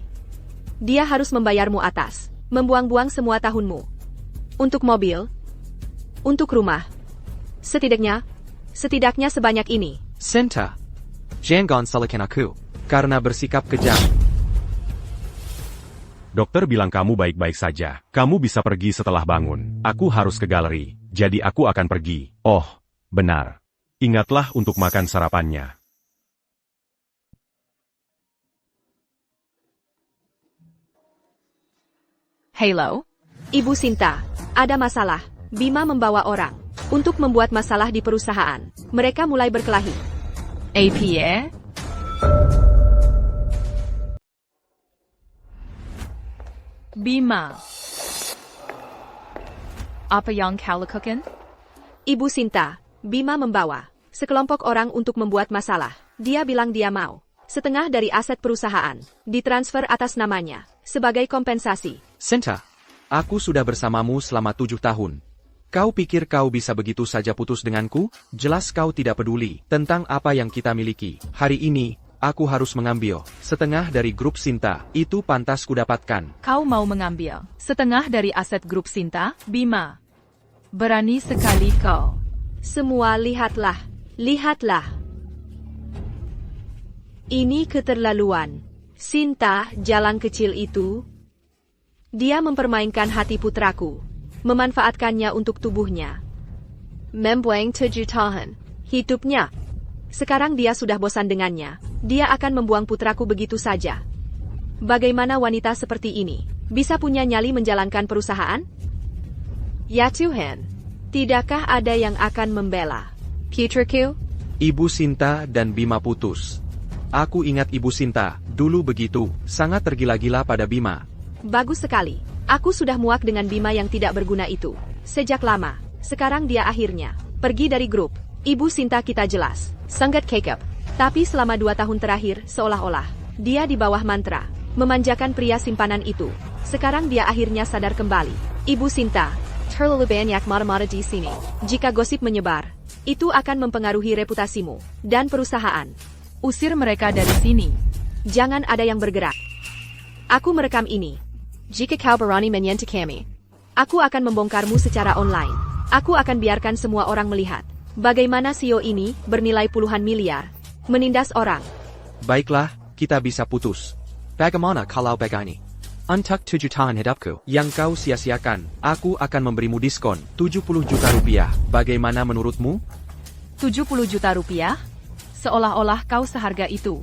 Dia harus membayarmu atas membuang-buang semua tahunmu. Untuk mobil, untuk rumah. Setidaknya sebanyak ini. Sinta, jangan salahkan aku karena bersikap kejam. Dokter bilang kamu baik-baik saja. Kamu bisa pergi setelah bangun. Aku harus ke galeri, jadi aku akan pergi. Oh, benar. Ingatlah untuk makan sarapannya. Halo? Ibu Sinta, ada masalah. Bima membawa orang untuk membuat masalah di perusahaan. Mereka mulai berkelahi. APA? Bima. Apa yang kau lakukan? Ibu Sinta, Bima membawa sekelompok orang untuk membuat masalah. Dia bilang dia mau setengah dari aset perusahaan ditransfer atas namanya sebagai kompensasi. Sinta, aku sudah bersamamu selama 7 tahun. Kau pikir kau bisa begitu saja putus denganku? Jelas kau tidak peduli tentang apa yang kita miliki. Hari ini, aku harus mengambil setengah dari grup Sinta. Itu pantas kudapatkan. Kau mau mengambil setengah dari aset grup Sinta? Bima. Berani sekali kau. Semua lihatlah. Ini keterlaluan. Sinta, jalan kecil itu. Dia mempermainkan hati putraku. Memanfaatkannya untuk tubuhnya. Membuang 7 tahun. Hidupnya. Sekarang dia sudah bosan dengannya. Dia akan membuang putraku begitu saja. Bagaimana wanita seperti ini bisa punya nyali menjalankan perusahaan? Ya Tuhan, tidakkah ada yang akan membela putraku? Ibu Sinta dan Bima putus. Aku ingat Ibu Sinta, dulu begitu, sangat tergila-gila pada Bima. Bagus sekali. Aku sudah muak dengan Bima yang tidak berguna itu. Sejak lama. Sekarang dia akhirnya pergi dari grup. Ibu Sinta kita jelas sangat kekep. Tapi selama 2 tahun terakhir, seolah-olah dia di bawah mantra memanjakan pria simpanan itu. Sekarang dia akhirnya sadar kembali. Ibu Sinta, terlalu banyak mata-mata di sini. Jika gosip menyebar, itu akan mempengaruhi reputasimu dan perusahaan. Usir mereka dari sini. Jangan ada yang bergerak. Aku merekam ini. Jika kau berani menyentuh kami, aku akan membongkarmu secara online. Aku akan biarkan semua orang melihat bagaimana CEO ini bernilai puluhan miliar menindas orang. Baiklah, kita bisa putus. Bagaimana kalau begini? Untuk 7 tahun hidupku yang kau sia-siakan, aku akan memberimu diskon 70 juta rupiah. Bagaimana menurutmu? 70 juta rupiah? Seolah-olah kau seharga itu.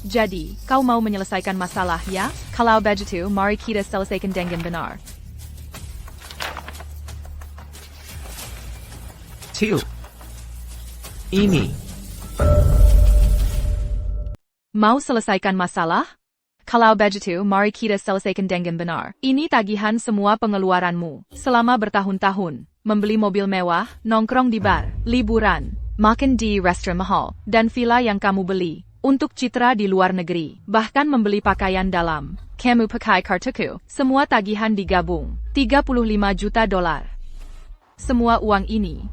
Jadi, kau mau menyelesaikan masalah ya? Kalau begitu, mari kita selesaikan dengan benar. Tio. Ini. Mau selesaikan masalah? Kalau begitu, mari kita selesaikan dengan benar. Ini tagihan semua pengeluaranmu selama bertahun-tahun. Membeli mobil mewah, nongkrong di bar, liburan, makan di restoran mahal, dan villa yang kamu beli. Untuk citra di luar negeri, bahkan membeli pakaian dalam. Kamu pakai kartuku, semua tagihan digabung. 35 juta dolar. Semua uang ini.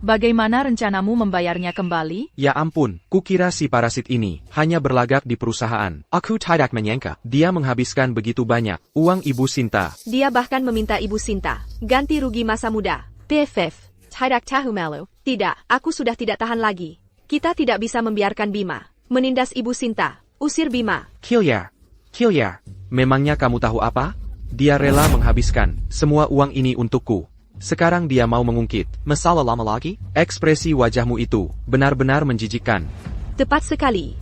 Bagaimana rencanamu membayarnya kembali? Ya ampun, kukira si parasit ini hanya berlagak di perusahaan. Aku tidak menyangka dia menghabiskan begitu banyak uang Ibu Sinta. Dia bahkan meminta Ibu Sinta ganti rugi masa muda. PFF, tidak tahu malu. Tidak, aku sudah tidak tahan lagi. Kita tidak bisa membiarkan Bima menindas Ibu Sinta. Usir Bima. Kilyar, memangnya kamu tahu apa? Dia rela menghabiskan semua uang ini untukku. Sekarang dia mau mengungkit. Masalah lama lagi? Ekspresi wajahmu itu benar-benar menjijikkan. Tepat sekali.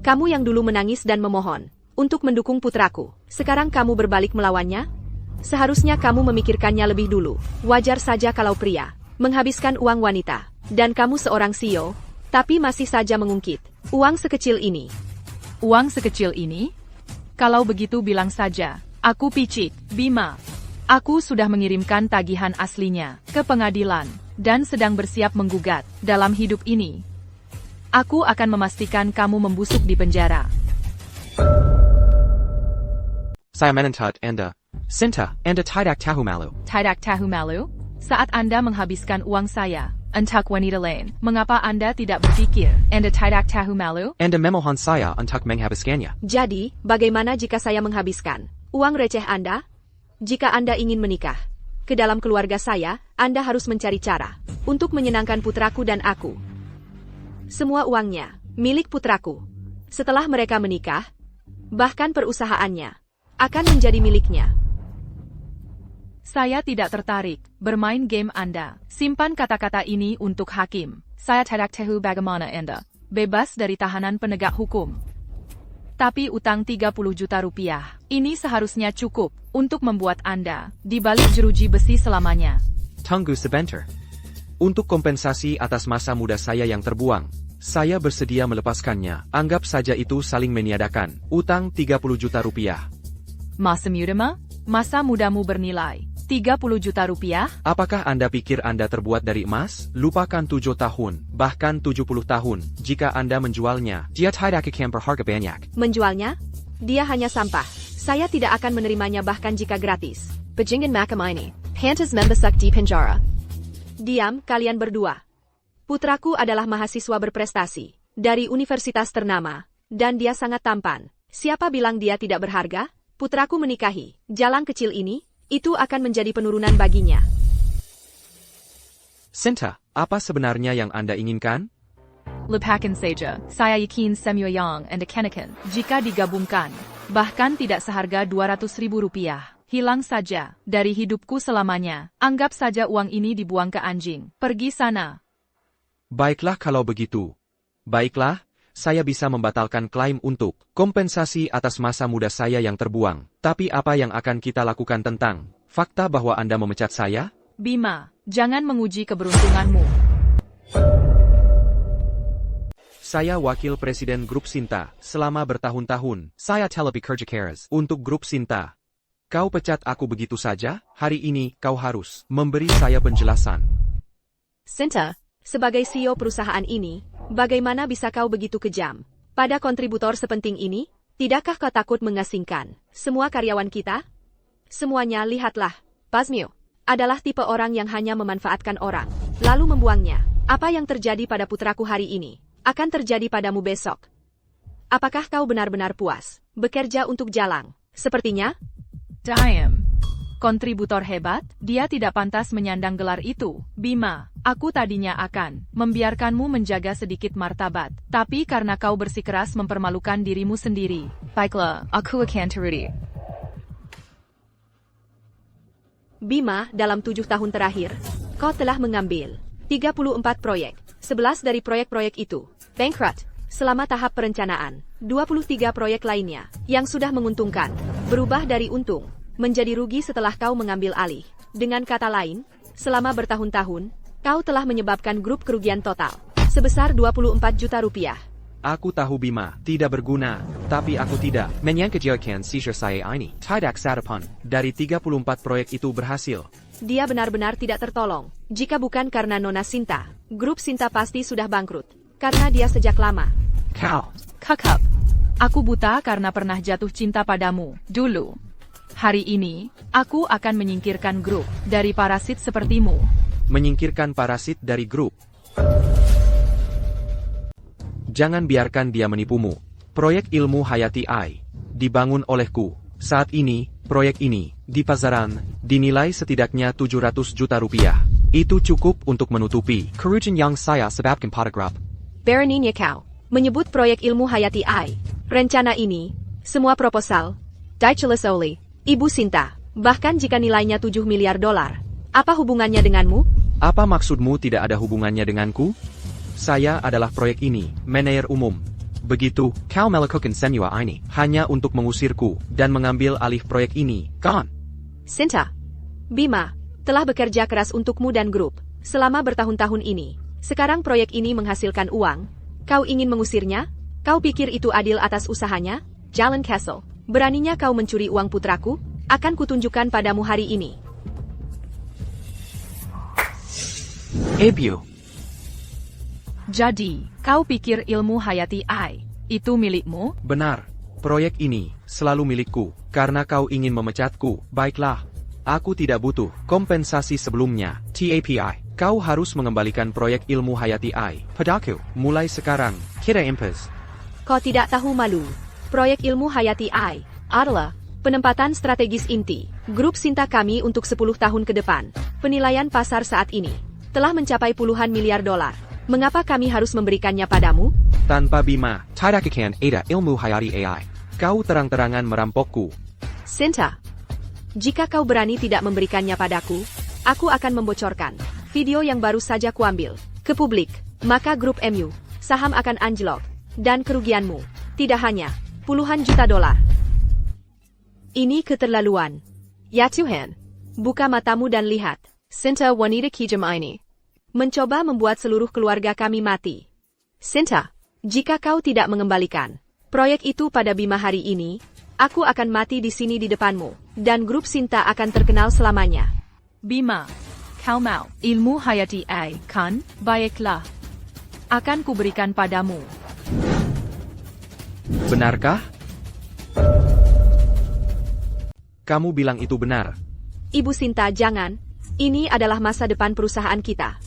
Kamu yang dulu menangis dan memohon untuk mendukung putraku. Sekarang kamu berbalik melawannya? Seharusnya kamu memikirkannya lebih dulu. Wajar saja kalau pria menghabiskan uang wanita. Dan kamu seorang CEO, tapi masih saja mengungkit uang sekecil ini. Uang sekecil ini? Kalau begitu bilang saja, aku picik, Bima. Aku sudah mengirimkan tagihan aslinya ke pengadilan, dan sedang bersiap menggugat dalam hidup ini. Aku akan memastikan kamu membusuk di penjara. Saya menentut Anda. Sinta, Anda tidak tahu malu. Tidak tahu malu? Saat Anda menghabiskan uang saya, untuk wanita lain, mengapa Anda tidak berpikir, Anda tidak tahu malu? Anda memohon saya untuk menghabiskannya. Jadi, bagaimana jika saya menghabiskan uang receh Anda? Jika Anda ingin menikah ke dalam keluarga saya, Anda harus mencari cara untuk menyenangkan putraku dan aku. Semua uangnya milik putraku. Setelah mereka menikah, bahkan perusahaannya akan menjadi miliknya. Saya tidak tertarik bermain game Anda. Simpan kata-kata ini untuk hakim. Saya tidak tahu bagaimana Anda bebas dari tahanan penegak hukum. Tapi utang 30 juta rupiah, ini seharusnya cukup untuk membuat Anda di balik jeruji besi selamanya. Tunggu sebentar. Untuk kompensasi atas masa muda saya yang terbuang, saya bersedia melepaskannya. Anggap saja itu saling meniadakan. Utang 30 juta rupiah. Masa mudamu bernilai 30 juta rupiah? Apakah Anda pikir Anda terbuat dari emas? Lupakan 7 tahun, bahkan 70 tahun. Jika Anda menjualnya, dia tidak akan berharga banyak. Menjualnya? Dia hanya sampah. Saya tidak akan menerimanya bahkan jika gratis. Bajingan macam ini. Pantas membesak di penjara. Diam, kalian berdua. Putraku adalah mahasiswa berprestasi dari universitas ternama, dan dia sangat tampan. Siapa bilang dia tidak berharga? Putraku menikahi jalan kecil ini, itu akan menjadi penurunan baginya. Sinta, apa sebenarnya yang Anda inginkan? Lupakan saja, saya yakin semua yang Anda kenakan, jika digabungkan, bahkan tidak seharga 200.000 rupiah. Hilang saja dari hidupku selamanya. Anggap saja uang ini dibuang ke anjing. Pergi sana. Baiklah kalau begitu. Baiklah, saya bisa membatalkan klaim untuk kompensasi atas masa muda saya yang terbuang. Tapi apa yang akan kita lakukan tentang fakta bahwa Anda memecat saya? Bima, jangan menguji keberuntunganmu. Saya wakil presiden Grup Sinta selama bertahun-tahun. Saya telebekerja keras untuk Grup Sinta. Kau pecat aku begitu saja? Hari ini kau harus memberi saya penjelasan. Sinta, sebagai CEO perusahaan ini, bagaimana bisa kau begitu kejam pada kontributor sepenting ini? Tidakkah kau takut mengasingkan semua karyawan kita? Semuanya lihatlah, Pasmio adalah tipe orang yang hanya memanfaatkan orang, lalu membuangnya. Apa yang terjadi pada putraku hari ini akan terjadi padamu besok. Apakah kau benar-benar puas bekerja untuk Jalang? Sepertinya. Diam. Kontributor hebat, dia tidak pantas menyandang gelar itu. Bima, aku tadinya akan membiarkanmu menjaga sedikit martabat, tapi karena kau bersikeras mempermalukan dirimu sendiri. Baiklah, aku akan turuti. Bima, dalam 7 tahun terakhir, kau telah mengambil 34 proyek. 11 dari proyek-proyek itu bankrupt selama tahap perencanaan. 23 proyek lainnya yang sudah menguntungkan berubah dari untung menjadi rugi setelah kau mengambil alih. Dengan kata lain, selama bertahun-tahun, kau telah menyebabkan grup kerugian total sebesar 24 juta rupiah. Aku tahu Bima tidak berguna, tapi aku tidak menyangkakan seizure saya ini. Tidak satupun dari 34 proyek itu berhasil. Dia benar-benar tidak tertolong. Jika bukan karena Nona Sinta, grup Sinta pasti sudah bangkrut. Karena dia sejak lama. Kau. Kakak, aku buta karena pernah jatuh cinta padamu dulu. Hari ini, aku akan menyingkirkan grup dari parasit sepertimu. Menyingkirkan parasit dari grup. Jangan biarkan dia menipumu. Proyek ilmu Hayati AI dibangun olehku. Saat ini, proyek ini di pasaran dinilai setidaknya 700 juta rupiah. Itu cukup untuk menutupi kerugian yang saya sebabkan pada grup. Beraninya kau menyebut proyek ilmu Hayati AI. Rencana ini, semua proposal, ditulis oleh Ibu Sinta, bahkan jika nilainya 7 miliar dolar. Apa hubungannya denganmu? Apa maksudmu tidak ada hubungannya denganku? Saya adalah proyek ini, manajer umum. Begitu, kau melakukan semua ini hanya untuk mengusirku dan mengambil alih proyek ini, kan? Sinta. Bima, telah bekerja keras untukmu dan grup selama bertahun-tahun ini. Sekarang proyek ini menghasilkan uang. Kau ingin mengusirnya? Kau pikir itu adil atas usahanya? Jalan Castle. Beraninya kau mencuri uang putraku? Akan kutunjukkan padamu hari ini. Ebio. Jadi, kau pikir ilmu hayati I itu milikmu? Benar. Proyek ini selalu milikku, karena kau ingin memecatku. Baiklah. Aku tidak butuh kompensasi sebelumnya. TAPI. Kau harus mengembalikan proyek ilmu hayati I padaku. Mulai sekarang, kita impas. Kau tidak tahu malu. Proyek ilmu hayati I adalah penempatan strategis inti grup Sinta kami untuk 10 tahun ke depan. Penilaian pasar saat ini telah mencapai puluhan miliar dolar. Mengapa kami harus memberikannya padamu? Tanpa Bima, tidak akan ada ilmu hayati AI. Kau terang-terangan merampokku. Sinta, jika kau berani tidak memberikannya padaku, aku akan membocorkan video yang baru saja kuambil ke publik. Maka grup MU, saham akan anjlok, dan kerugianmu tidak hanya puluhan juta dolar. Ini keterlaluan. Ya Tuhan, buka matamu dan lihat. Sinta wanita kejam ini mencoba membuat seluruh keluarga kami mati. Sinta, jika kau tidak mengembalikan proyek itu pada Bima hari ini, aku akan mati di sini di depanmu, dan grup Sinta akan terkenal selamanya. Bima, kau mau ilmu hayati I, kan? Baiklah. Akan kuberikan padamu. Benarkah? Kamu bilang itu benar. Ibu Sinta, jangan. Ini adalah masa depan perusahaan kita.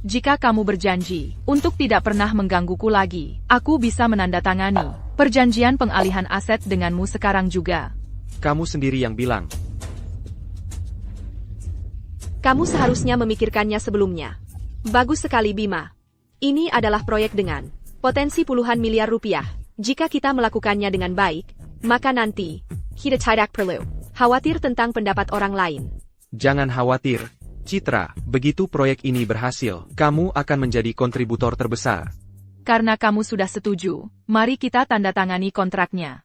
Jika kamu berjanji untuk tidak pernah menggangguku lagi, aku bisa menandatangani perjanjian pengalihan aset denganmu sekarang juga. Kamu sendiri yang bilang. Kamu seharusnya memikirkannya sebelumnya. Bagus sekali Bima. Ini adalah proyek dengan potensi puluhan miliar rupiah. Jika kita melakukannya dengan baik, maka nanti kita tidak perlu khawatir tentang pendapat orang lain. Jangan khawatir, Citra. Begitu proyek ini berhasil, kamu akan menjadi kontributor terbesar. Karena kamu sudah setuju, mari kita tanda tangani kontraknya.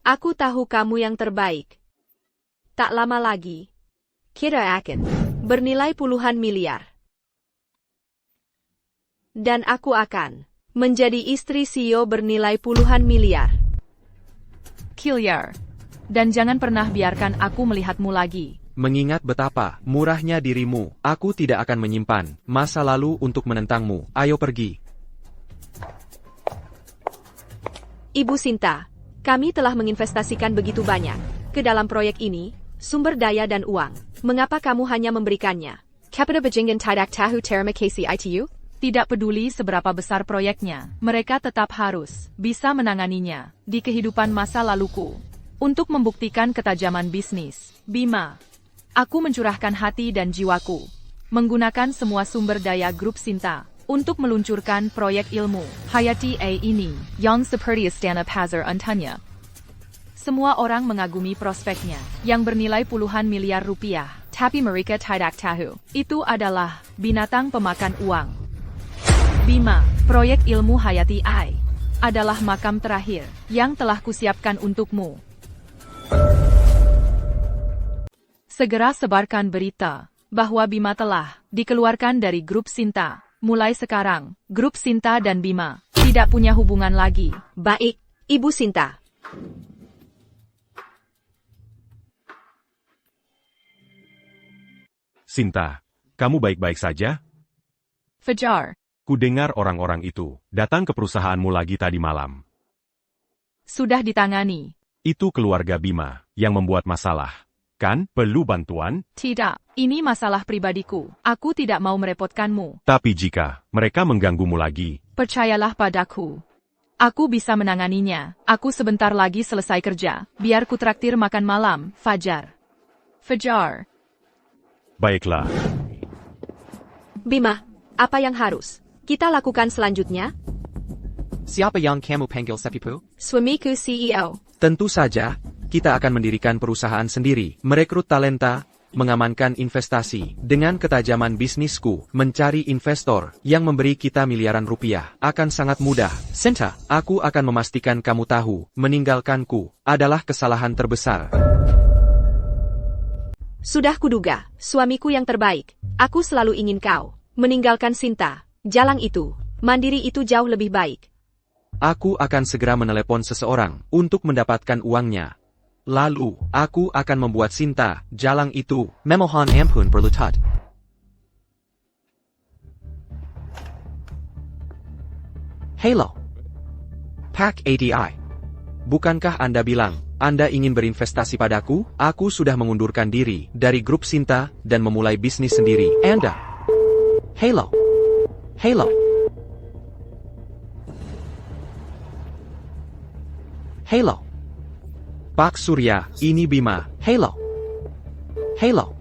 Aku tahu kamu yang terbaik. Tak lama lagi, kita akan bernilai puluhan miliar. Dan aku akan menjadi istri CEO bernilai puluhan miliar. Kiliar. Dan jangan pernah biarkan aku melihatmu lagi. Mengingat betapa murahnya dirimu, aku tidak akan menyimpan masa lalu untuk menentangmu. Ayo pergi. Ibu Sinta, kami telah menginvestasikan begitu banyak ke dalam proyek ini, sumber daya dan uang. Mengapa kamu hanya memberikannya? Kapita Bajingan tidak tahu terima kasih itu? Tidak peduli seberapa besar proyeknya, mereka tetap harus bisa menanganinya di kehidupan masa laluku. Untuk membuktikan ketajaman bisnis, Bima, aku mencurahkan hati dan jiwaku, menggunakan semua sumber daya grup Sinta, untuk meluncurkan proyek ilmu hayati A ini, yang seperti Istana Pasar Antanya. Semua orang mengagumi prospeknya, yang bernilai puluhan miliar rupiah, tapi mereka tidak tahu, itu adalah binatang pemakan uang. Bima, proyek ilmu hayati I adalah makam terakhir yang telah kusiapkan untukmu. Segera sebarkan berita bahwa Bima telah dikeluarkan dari grup Sinta. Mulai sekarang, grup Sinta dan Bima tidak punya hubungan lagi. Baik, Ibu Sinta. Sinta, kamu baik-baik saja? Fajar, Kudengar orang-orang itu datang ke perusahaanmu lagi tadi malam. sudah ditangani. Itu keluarga Bima yang membuat masalah. Kan, perlu bantuan? Tidak, ini masalah pribadiku. Aku tidak mau merepotkanmu. Tapi jika mereka mengganggumu lagi, Percayalah padaku. Aku bisa menanganinya. Aku sebentar lagi selesai kerja. Biar ku traktir makan malam, Fajar. Fajar. baiklah. Bima, apa yang harus kita lakukan selanjutnya? Siapa yang kamu panggil Sepipu? Suamiku CEO. Tentu saja, kita akan mendirikan perusahaan sendiri, merekrut talenta, mengamankan investasi. Dengan ketajaman bisnisku, mencari investor yang memberi kita miliaran rupiah akan sangat mudah. Sinta, aku akan memastikan kamu tahu, meninggalkanku adalah kesalahan terbesar. Sudah kuduga, suamiku yang terbaik. Aku selalu ingin kau meninggalkan Sinta. Jalang itu, mandiri itu jauh lebih baik. Aku akan segera menelepon seseorang untuk mendapatkan uangnya. Lalu, aku akan membuat Sinta, jalang itu, memohon ampun berlutut. Halo. Pak ADI. Bukankah Anda bilang, Anda ingin berinvestasi padaku? Aku sudah mengundurkan diri dari grup Sinta dan memulai bisnis sendiri. Anda. Halo. Halo. Halo. Pak Surya, ini Bima. Halo. Halo.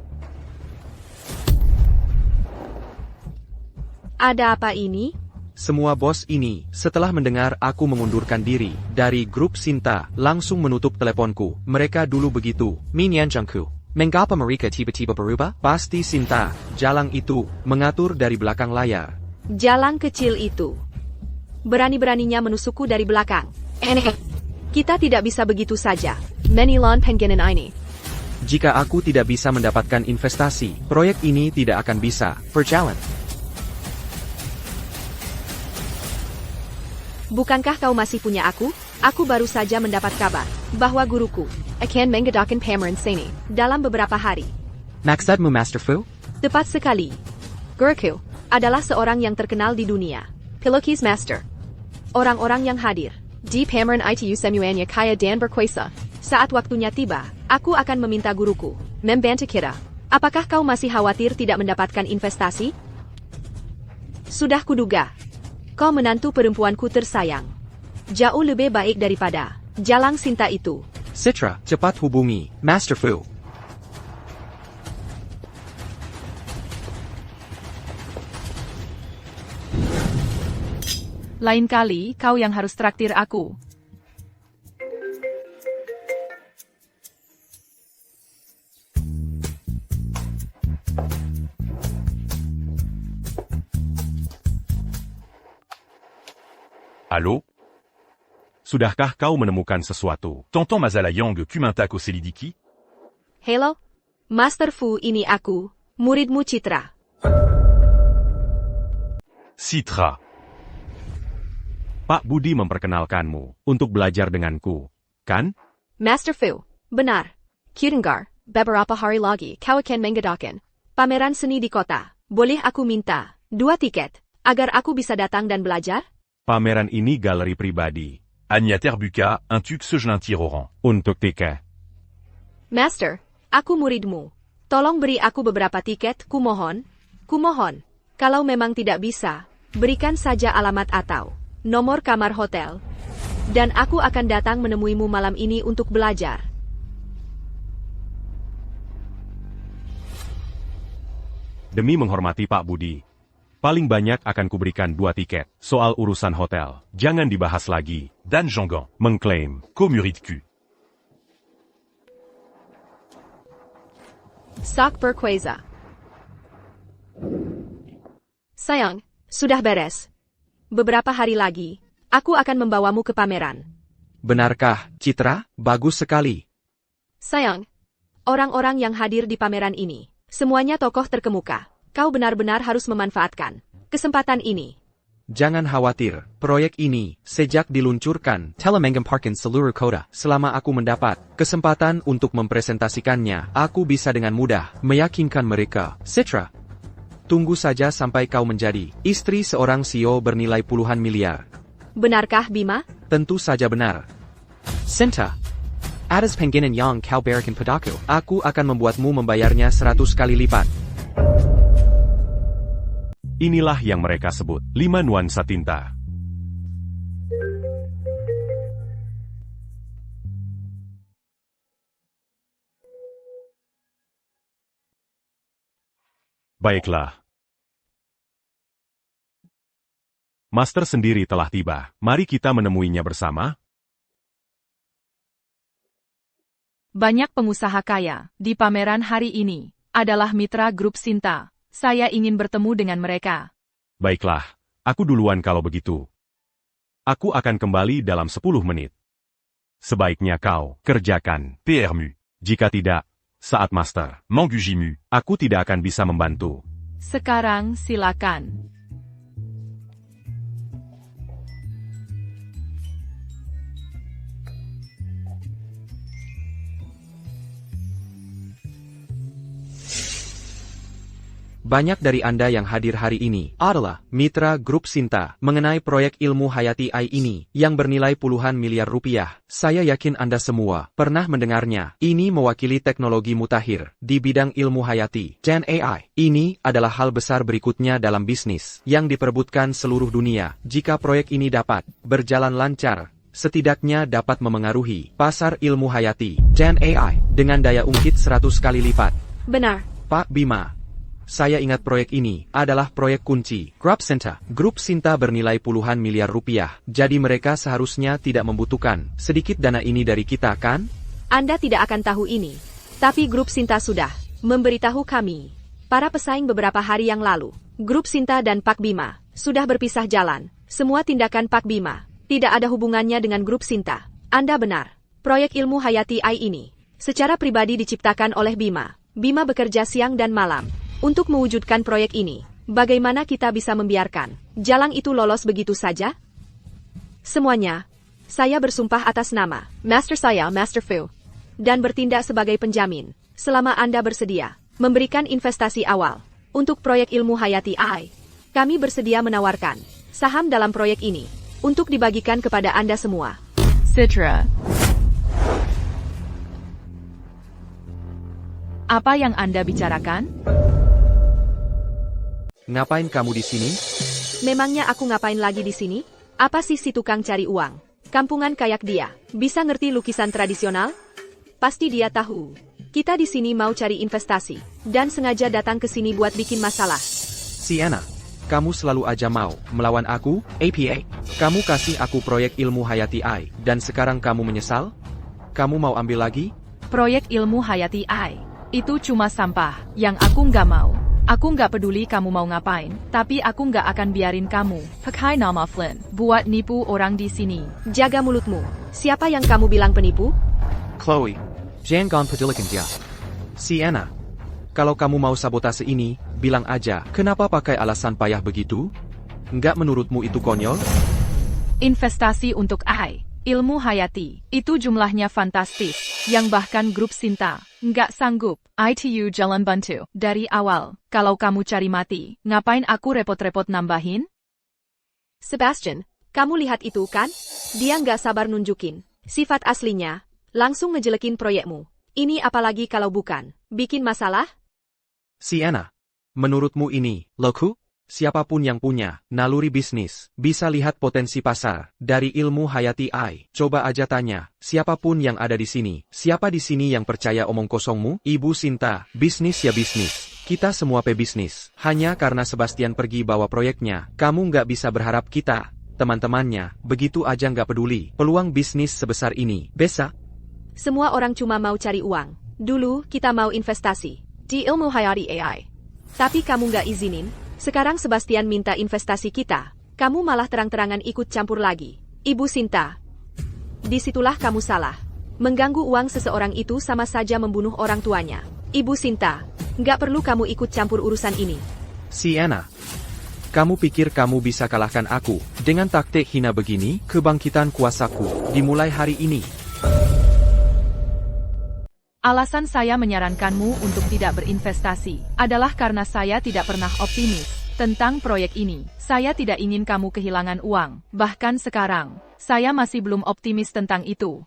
Ada apa ini? Semua bos ini, setelah mendengar aku mengundurkan diri dari grup Sinta, langsung menutup teleponku. Mereka dulu begitu. Minyan Jangku. Mengapa mereka tiba-tiba berubah? Pasti Sinta, jalang itu, mengatur dari belakang layar. Jalang kecil itu. Berani-beraninya menusukku dari belakang. Kita tidak bisa begitu saja. Menilon penggenen ini. Jika aku tidak bisa mendapatkan investasi, proyek ini tidak akan bisa berjalan. Bukankah kau masih punya aku? Aku baru saja mendapat kabar bahwa guruku akan mengadakan pameran seni dalam beberapa hari. Maksudmu Master Fu? Tepat sekali. Guruku adalah seorang yang terkenal di dunia. Pelukis Master. Orang-orang yang hadir di pameran itu semuanya kaya dan berkuasa. Saat waktunya tiba, aku akan meminta guruku membantu kita. Apakah kau masih khawatir tidak mendapatkan investasi? Sudah kuduga. Kau menantu perempuanku tersayang. Jauh lebih baik daripada jalang Sinta itu. Citra, cepat hubungi Master Fu. Lain kali, kau yang harus traktir aku. Allô? Sudahkah kau menemukan sesuatu? Tonton Mazalayang Kumintako Selidiki? Halo? Master Fu, ini aku, muridmu Citra. Citra. Pak Budi memperkenalkanmu untuk belajar denganku, kan? Master Fu, benar. Kirengar, beberapa hari lagi kau akan mengadakan pameran seni di kota. Boleh aku minta 2 tiket agar aku bisa datang dan belajar? Pameran ini galeri pribadi. Anya Terbuka, un tuk sejelintir-oran. Untuk tiket. Master, aku muridmu. Tolong beri aku beberapa tiket, kumohon. Kumohon. Kalau memang tidak bisa, berikan saja alamat atau nomor kamar hotel. Dan aku akan datang menemuimu malam ini untuk belajar. Demi menghormati Pak Budi, paling banyak akan kuberikan 2 tiket. Soal urusan hotel, jangan dibahas lagi. Dan Jangan. Mengklaim. Komuritku. Sak berkuasa. Sayang, sudah beres. Beberapa hari lagi, aku akan membawamu ke pameran. Benarkah, Citra? Bagus sekali. Sayang, orang-orang yang hadir di pameran ini, semuanya tokoh terkemuka. Kau benar-benar harus memanfaatkan kesempatan ini. Jangan khawatir, proyek ini, sejak diluncurkan, Telemenggamparkan seluruh kota, selama aku mendapat kesempatan untuk mempresentasikannya, aku bisa dengan mudah meyakinkan mereka. Citra, tunggu saja sampai kau menjadi istri seorang CEO bernilai puluhan miliar. Benarkah, Bima? Tentu saja benar. Sinta, atas pengginan yang kau berikan padaku, aku akan membuatmu membayarnya 100 kali lipat. Inilah yang mereka sebut 5 nuansa tinta. Baiklah. Master sendiri telah tiba. Mari kita menemuinya bersama. Banyak pengusaha kaya di pameran hari ini. adalah mitra grup Sinta. Saya ingin bertemu dengan mereka. Baiklah, aku duluan kalau begitu. Aku akan kembali dalam 10 menit. Sebaiknya kau kerjakan. PRMU. Jika tidak, saat master, Mangu Jimu. aku tidak akan bisa membantu. Sekarang silakan. Banyak dari Anda yang hadir hari ini adalah mitra grup Sinta mengenai proyek ilmu hayati AI ini yang bernilai puluhan miliar rupiah. Saya yakin Anda semua pernah mendengarnya. Ini mewakili teknologi mutakhir di bidang ilmu hayati Gen AI. Ini adalah hal besar berikutnya dalam bisnis yang diperebutkan seluruh dunia. Jika proyek ini dapat berjalan lancar, setidaknya dapat memengaruhi pasar ilmu hayati Gen AI dengan daya ungkit 100 kali lipat. Benar. Pak Bima, saya ingat proyek ini adalah proyek kunci Grup Sinta. Grup Sinta bernilai puluhan miliar rupiah, jadi mereka seharusnya tidak membutuhkan sedikit dana ini dari kita, kan? Anda tidak akan tahu ini. Tapi grup Sinta sudah memberitahu kami. Para pesaing beberapa hari yang lalu, grup Sinta dan Pak Bima sudah berpisah jalan. Semua tindakan Pak Bima tidak ada hubungannya dengan grup Sinta. Anda benar. Proyek ilmu hayati AI ini secara pribadi diciptakan oleh Bima. Bima bekerja siang dan malam untuk mewujudkan proyek ini. Bagaimana kita bisa membiarkan jalan itu lolos begitu saja? Semuanya, saya bersumpah atas nama Master saya, Master Fu, dan bertindak sebagai penjamin selama Anda bersedia memberikan investasi awal untuk proyek ilmu hayati AI. Kami bersedia menawarkan saham dalam proyek ini untuk dibagikan kepada Anda semua. Citra. Apa yang Anda bicarakan? Ngapain kamu di sini? Memangnya aku ngapain lagi di sini? Apa sih si tukang cari uang? Kampungan kayak dia, bisa ngerti lukisan tradisional? Pasti dia tahu. Kita di sini mau cari investasi, dan sengaja datang ke sini buat bikin masalah. Sienna, kamu selalu aja mau melawan aku, APA. Kamu kasih aku proyek ilmu hayati AI, dan sekarang kamu menyesal? Kamu mau ambil lagi? Proyek ilmu hayati AI. Itu cuma sampah, yang aku nggak mau. Aku nggak peduli kamu mau ngapain, tapi aku nggak akan biarin kamu pakai nama Flynn buat nipu orang di sini. Jaga mulutmu. Siapa yang kamu bilang penipu? Chloe, jangan pedulikan dia. Sienna, kalau kamu mau sabotase ini, bilang aja. Kenapa pakai alasan payah begitu? Nggak menurutmu itu konyol? Investasi untuk AI, ilmu hayati, itu jumlahnya fantastis, yang bahkan grup Sinta nggak sanggup. ITU jalan bantu dari awal. Kalau kamu cari mati, ngapain aku repot-repot nambahin? Sebastian, kamu lihat itu kan? Dia nggak sabar nunjukin sifat aslinya, langsung ngejelekin proyekmu. Ini apalagi kalau bukan bikin masalah? Sienna, menurutmu ini loku? Siapapun yang punya naluri bisnis bisa lihat potensi pasar dari ilmu hayati AI. Coba aja tanya siapapun yang ada di sini. Siapa di sini yang percaya omong kosongmu? Ibu Sinta, bisnis ya bisnis. Kita semua pebisnis. Hanya karena Sebastian pergi bawa proyeknya, kamu nggak bisa berharap kita, teman-temannya, begitu aja nggak peduli. Peluang bisnis sebesar ini, bisa? Semua orang cuma mau cari uang. Dulu kita mau investasi di ilmu hayati AI. Tapi kamu nggak izinin. Sekarang Sebastian minta investasi kita. Kamu malah terang-terangan ikut campur lagi. Ibu Sinta, disitulah kamu salah. Mengganggu uang seseorang itu sama saja membunuh orang tuanya. Ibu Sinta, nggak perlu kamu ikut campur urusan ini. Sienna, kamu pikir kamu bisa kalahkan aku dengan taktik hina begini? Kebangkitan kuasaku dimulai hari ini. Alasan saya menyarankanmu untuk tidak berinvestasi adalah karena saya tidak pernah optimis tentang proyek ini. Saya tidak ingin kamu kehilangan uang. Bahkan sekarang, saya masih belum optimis tentang itu.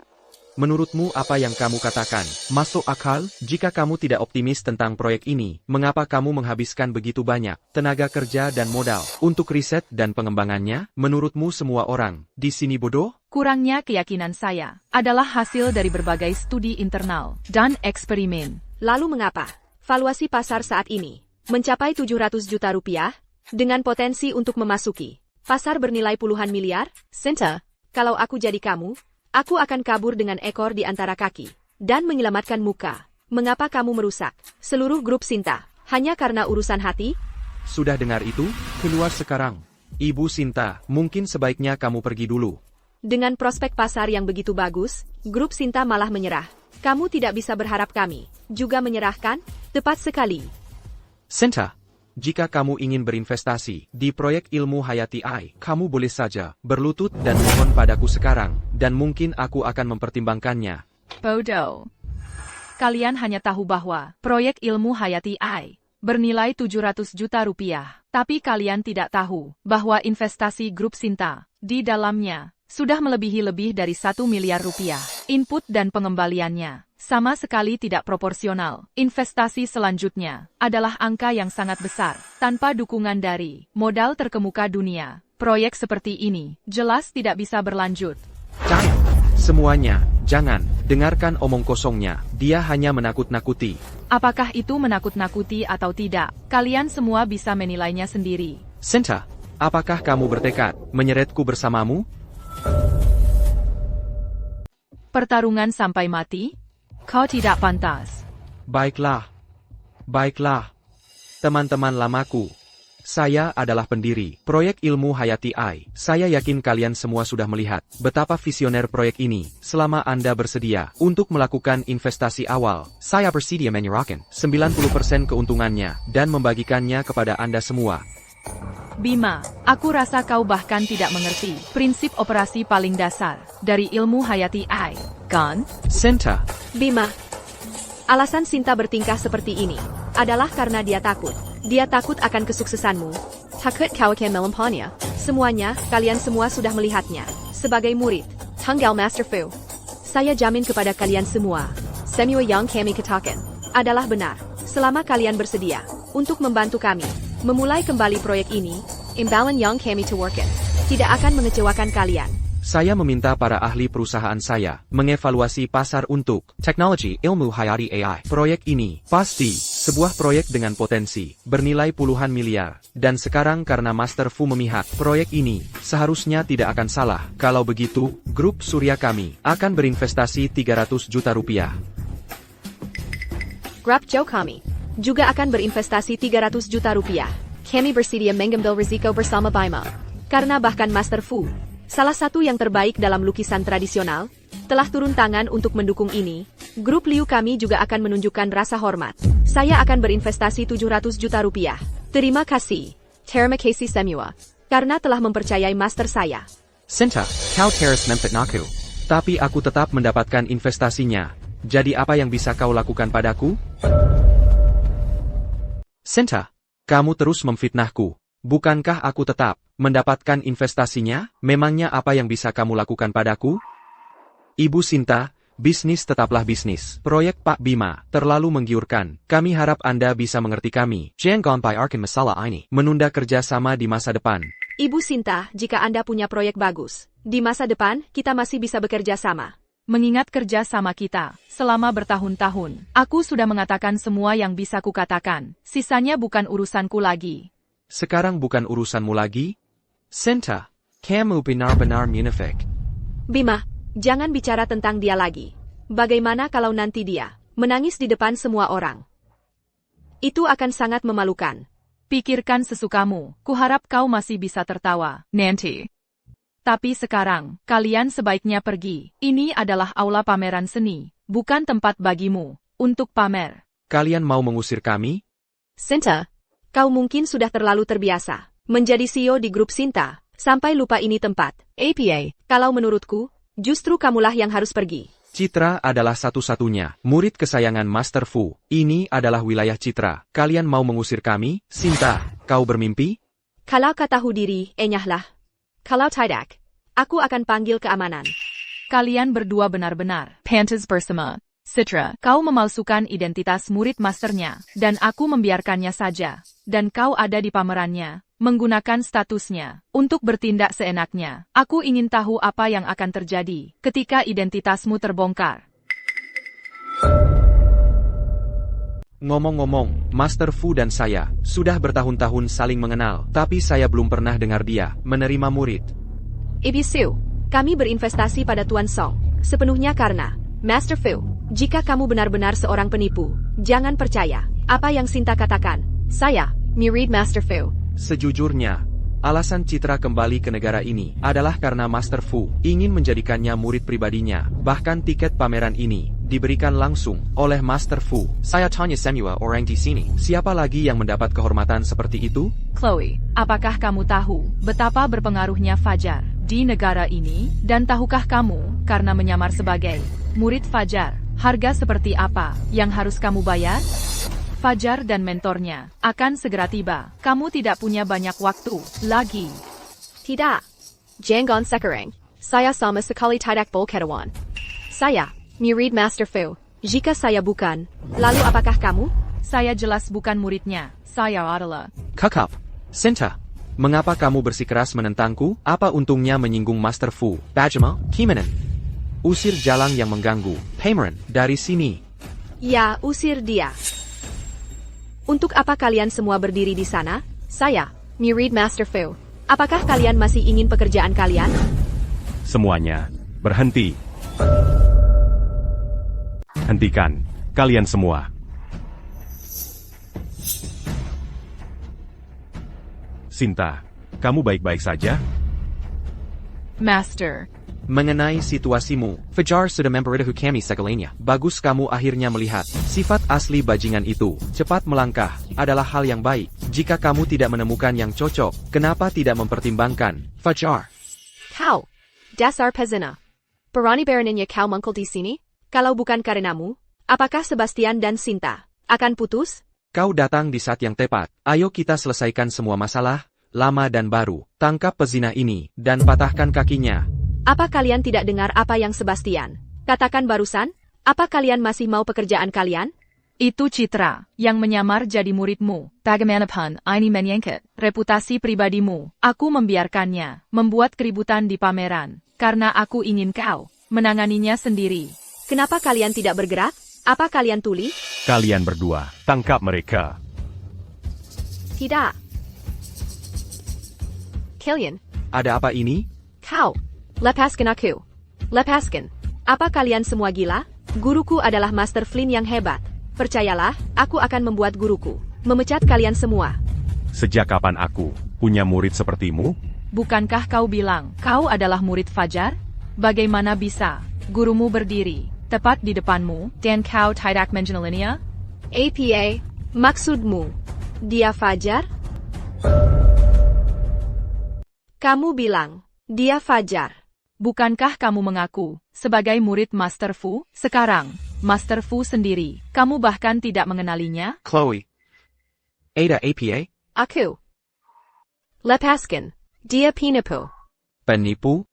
Menurutmu apa yang kamu katakan masuk akal? Jika kamu tidak optimis tentang proyek ini, mengapa kamu menghabiskan begitu banyak tenaga kerja dan modal untuk riset dan pengembangannya? Menurutmu semua orang di sini bodoh? Kurangnya keyakinan saya adalah hasil dari berbagai studi internal dan eksperimen. Lalu mengapa valuasi pasar saat ini mencapai 700 juta rupiah dengan potensi untuk memasuki pasar bernilai puluhan miliar? Sinta, kalau aku jadi kamu, aku akan kabur dengan ekor di antara kaki dan menyelamatkan muka Mengapa kamu merusak seluruh grup Sinta? Hanya karena urusan hati? Sudah dengar itu? Keluar sekarang. Ibu Sinta, mungkin sebaiknya kamu pergi dulu. Dengan prospek pasar yang begitu bagus, grup Sinta malah menyerah. Kamu tidak bisa berharap kami juga menyerahkan? Tepat sekali. Sinta, jika kamu ingin berinvestasi di proyek ilmu Hayati AI, kamu boleh saja berlutut dan mohon padaku sekarang, dan mungkin aku akan mempertimbangkannya. Bodoh. Kalian hanya tahu bahwa proyek ilmu Hayati AI bernilai 700 juta rupiah. Tapi kalian tidak tahu bahwa investasi grup Sinta di dalamnya sudah melebihi lebih dari 1 miliar rupiah. Input dan pengembaliannya sama sekali tidak proporsional. Investasi selanjutnya adalah angka yang sangat besar. Tanpa dukungan dari modal terkemuka dunia, proyek seperti ini jelas tidak bisa berlanjut. Jangan. Semuanya, jangan. Dengarkan omong kosongnya. Dia hanya menakut-nakuti. Apakah itu menakut-nakuti atau tidak? Kalian semua bisa menilainya sendiri. Sinta, apakah kamu bertekad menyeretku bersamamu? Pertarungan sampai mati? Kau tidak pantas. Baiklah. Baiklah. Teman-teman lamaku. Saya adalah pendiri proyek ilmu Hayati AI. Saya yakin kalian semua sudah melihat betapa visioner proyek ini. Selama Anda bersedia untuk melakukan investasi awal, saya bersedia menyerahkan 90% keuntungannya dan membagikannya kepada Anda semua. Bima, aku rasa kau bahkan tidak mengerti prinsip operasi paling dasar dari ilmu Hayati AI, kan? Sinta, Bima, alasan Sinta bertingkah seperti ini adalah karena dia takut. Dia takut akan kesuksesanmu. Takut kau akan melampauinya. Semuanya, kalian semua sudah melihatnya. Sebagai murid, tunggal Master Fu, saya jamin kepada kalian semua, semua yang kami katakan adalah benar. Selama kalian bersedia untuk membantu kami memulai kembali proyek ini, imbalan yang kami tawarkan tidak akan mengecewakan kalian. saya meminta para ahli perusahaan saya mengevaluasi pasar untuk teknologi ilmu Hayati AI. Proyek ini pasti sebuah proyek dengan potensi bernilai puluhan miliar. Dan sekarang karena Master Fu memihak proyek ini, seharusnya tidak akan salah. Kalau begitu, grup Surya kami akan berinvestasi 300 juta rupiah. Grup Joe kami juga akan berinvestasi 300 juta rupiah. Kami bersedia mengambil risiko bersama Bima. Karena bahkan Master Fu, salah satu yang terbaik dalam lukisan tradisional, telah turun tangan untuk mendukung ini, grup Liu kami juga akan menunjukkan rasa hormat. Saya akan berinvestasi 700 juta rupiah. Terima kasih. Terima kasih semua. Karena telah mempercayai master saya. Sinta, kau terus memfitnahku. Tapi aku tetap mendapatkan investasinya. Jadi apa yang bisa kau lakukan padaku? Sinta, kamu terus memfitnahku. Bukankah aku tetap mendapatkan investasinya? Memangnya apa yang bisa kamu lakukan padaku? Ibu Sinta, bisnis tetaplah bisnis. Proyek Pak Bima terlalu menggiurkan. Kami harap Anda bisa mengerti kami. Jangan biarkan masalah ini menunda kerjasama di masa depan. Ibu Sinta, jika Anda punya proyek bagus, di masa depan kita masih bisa bekerja sama. Mengingat kerja sama kita selama bertahun-tahun, aku sudah mengatakan semua yang bisa kukatakan. Sisanya bukan urusanku lagi. Sekarang bukan urusanmu lagi? Sinta, kamu benar-benar munafik. Bima, jangan bicara tentang dia lagi. Bagaimana kalau nanti dia menangis di depan semua orang? Itu akan sangat memalukan. Pikirkan sesukamu, kuharap kau masih bisa tertawa, nanti. Tapi sekarang, kalian sebaiknya pergi. Ini adalah aula pameran seni, bukan tempat bagimu untuk pamer. Kalian mau mengusir kami? Sinta, kau mungkin sudah terlalu terbiasa menjadi CEO di grup Sinta, sampai lupa ini tempat. APA, kalau menurutku, justru kamulah yang harus pergi. Citra adalah satu-satunya murid kesayangan Master Fu. Ini adalah wilayah Citra. Kalian mau mengusir kami? Sinta, kau bermimpi? Kalau kau tahu diri, enyahlah. Kalau tidak, aku akan panggil keamanan. Kalian berdua benar-benar pantas bersama. Citra, kau memalsukan identitas murid masternya, dan aku membiarkannya saja. Dan kau ada di pamerannya, menggunakan statusnya, untuk bertindak seenaknya. Aku ingin tahu apa yang akan terjadi ketika identitasmu terbongkar. Ngomong-ngomong, Master Fu dan saya sudah bertahun-tahun saling mengenal, tapi saya belum pernah dengar dia menerima murid. Ibisu, kami berinvestasi pada Tuan Song, sepenuhnya karena Master Fu Jika kamu benar-benar seorang penipu, jangan percaya apa yang Sinta katakan. Saya, murid Master Fu. Sejujurnya, alasan Citra kembali ke negara ini adalah karena Master Fu ingin menjadikannya murid pribadinya. Bahkan tiket pameran ini diberikan langsung oleh Master Fu. Saya tanya semua orang di sini, siapa lagi yang mendapat kehormatan seperti itu? Chloe, apakah kamu tahu betapa berpengaruhnya Fajar di negara ini? Dan tahukah kamu, karena menyamar sebagai murid Fajar, harga seperti apa yang harus kamu bayar? Fajar dan mentornya akan segera tiba. Kamu tidak punya banyak waktu lagi. Tidak. Jangan sekarang. Saya sama sekali tidak berketawan. Saya, murid Master Fu. Jika saya bukan, lalu apakah kamu? Saya jelas bukan muridnya. Saya adalah... Kakap, Sinta, mengapa kamu bersikeras menentangku? Apa untungnya menyinggung Master Fu? Bajima, Kimanen. Usir Jalang yang mengganggu. Paymaran, dari sini. Ya, usir dia. Untuk apa kalian semua berdiri di sana? Saya, murid Master Fu. Apakah kalian masih ingin pekerjaan kalian? Semuanya, berhenti. Hentikan, kalian semua. Sinta, kamu baik-baik saja? Master. Mengenai situasimu, Fajar sudah memberitahu kami segalanya. Bagus kamu akhirnya melihat sifat asli bajingan itu. Cepat melangkah adalah hal yang baik. Jika kamu tidak menemukan yang cocok, kenapa tidak mempertimbangkan? Fajar. Kau, dasar pezina. Berani beraninya kau mangkul di sini? Kalau bukan karenamu, apakah Sebastian dan Sinta akan putus? Kau datang di saat yang tepat. Ayo kita selesaikan semua masalah, lama dan baru. Tangkap pezina ini, dan patahkan kakinya. Apa kalian tidak dengar apa yang Sebastian katakan barusan? Apa kalian masih mau pekerjaan kalian? Itu Citra, yang menyamar jadi muridmu. Bagaimanapun ini menyangkut reputasi pribadimu. Aku membiarkannya membuat keributan di pameran, karena aku ingin kau menanganinya sendiri. Kenapa kalian tidak bergerak? Apa kalian tuli? Kalian berdua, tangkap mereka. Tidak. Kalian, Ada apa ini? kau, lepaskan aku. Lepaskan. Apa kalian semua gila? Guruku adalah Master Flynn yang hebat. Percayalah, aku akan membuat guruku memecat kalian semua. Sejak kapan aku punya murid sepertimu? Bukankah kau bilang kau adalah murid Fajar? Bagaimana bisa gurumu berdiri tepat di depanmu dan kau tidak mengenalinya? APA, maksudmu, dia Fajar? Kamu bilang, dia Fajar. Bukankah kamu mengaku sebagai murid Master Fu? Sekarang, Master Fu sendiri, kamu bahkan tidak mengenalinya? Chloe. Ada APA? Aku. Lepaskan. Dia penipu. Penipu?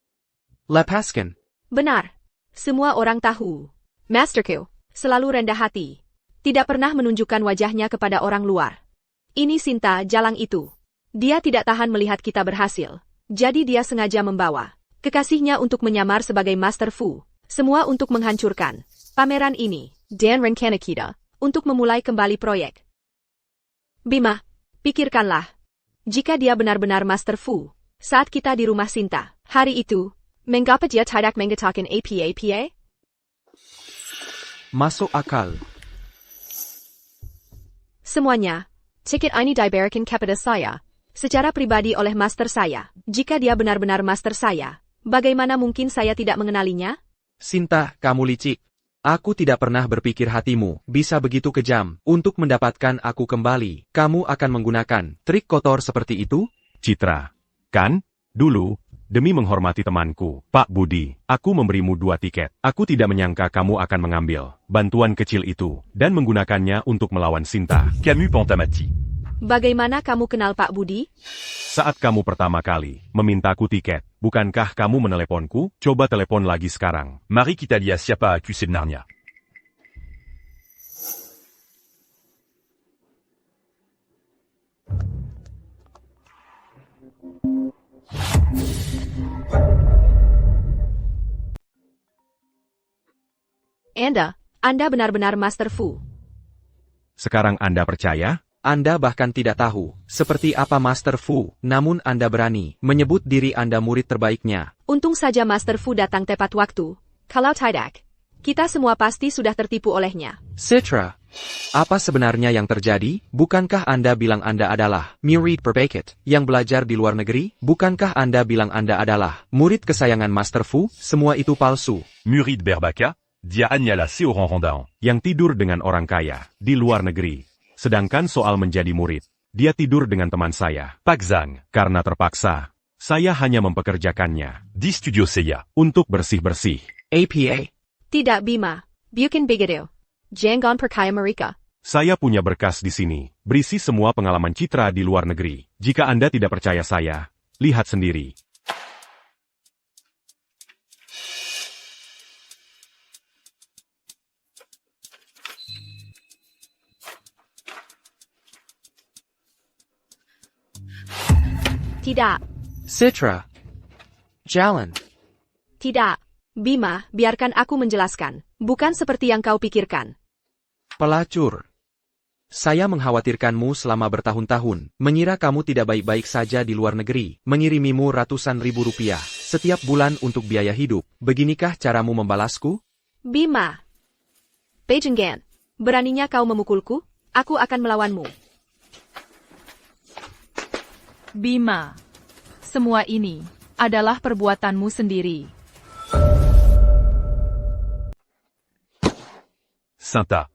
Lepaskan. Benar. Semua orang tahu. Masterku selalu rendah hati. Tidak pernah menunjukkan wajahnya kepada orang luar. Ini Sinta Jalang itu. Dia tidak tahan melihat kita berhasil. Jadi dia sengaja membawa kekasihnya untuk menyamar sebagai Master Fu. Semua untuk menghancurkan pameran ini. Dan rencana kita untuk memulai kembali proyek. Bima, pikirkanlah. Jika dia benar-benar Master Fu, saat kita di rumah Sinta, hari itu, mengapa dia tidak mengatakan APA? Masuk akal. Semuanya, tiket ini diberikan kepada saya, secara pribadi oleh master saya. Jika dia benar-benar master saya, bagaimana mungkin saya tidak mengenalinya? Sinta, kamu licik. Aku tidak pernah berpikir hatimu bisa begitu kejam untuk mendapatkan aku kembali. Kamu akan menggunakan trik kotor seperti itu? Citra, kan? Dulu, demi menghormati temanku, Pak Budi, aku memberimu 2 tiket. Aku tidak menyangka kamu akan mengambil bantuan kecil itu dan menggunakannya untuk melawan Sinta. Camus Pentamati. Bagaimana kamu kenal Pak Budi? Saat kamu pertama kali memintaku tiket, bukankah kamu meneleponku? Coba telepon lagi sekarang. Marie Kitalia siapa accusé de Narnia. Anda benar-benar Master Fu. Sekarang Anda percaya? Anda bahkan tidak tahu seperti apa Master Fu, namun Anda berani menyebut diri Anda murid terbaiknya. Untung saja Master Fu datang tepat waktu. Kalau tidak, Kita semua pasti sudah tertipu olehnya. Citra, apa sebenarnya yang terjadi? Bukankah Anda bilang Anda adalah murid Perbaikit yang belajar di luar negeri? Bukankah Anda bilang Anda adalah murid kesayangan Master Fu? Semua itu palsu. Murid Berbaka, dia Agnala Seoranrandaan. Yang tidur dengan orang kaya, di luar negeri. Sedangkan soal menjadi murid, dia tidur dengan teman saya. Pak Zhang, Karena terpaksa, saya hanya mempekerjakannya di Studio Seiya. untuk bersih-bersih. APA. Tidak Bima. Bukan begitu. Jangan percaya mereka. Saya punya berkas di sini, berisi semua pengalaman Citra di luar negeri. Jika Anda tidak percaya saya, lihat sendiri. Tidak. Citra. Jalan. Tidak. Bima, biarkan aku menjelaskan. Bukan seperti yang kau pikirkan. Pelacur. Saya mengkhawatirkanmu selama bertahun-tahun, mengira kamu tidak baik-baik saja di luar negeri, mengirimimu ratusan ribu rupiah setiap bulan untuk biaya hidup. Beginikah caramu membalasku? Bima. Pejenggan. Beraninya kau memukulku? Aku akan melawanmu. Bima. Semua ini adalah perbuatanmu sendiri. Sinta,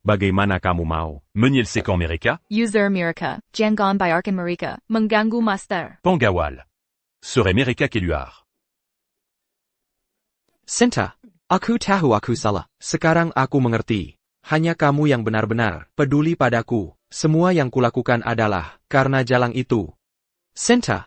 Bagaimana kamu mau? Menyelesaikan mereka, User Mirka, Jangan Bayarkan Mereka, mengganggu Master. Pengawal. Serait mereka keluar. Sinta, aku tahu aku salah. Sekarang aku mengerti. Hanya kamu yang benar-benar peduli padaku. Semua yang kulakukan adalah karena jalang itu. Sinta,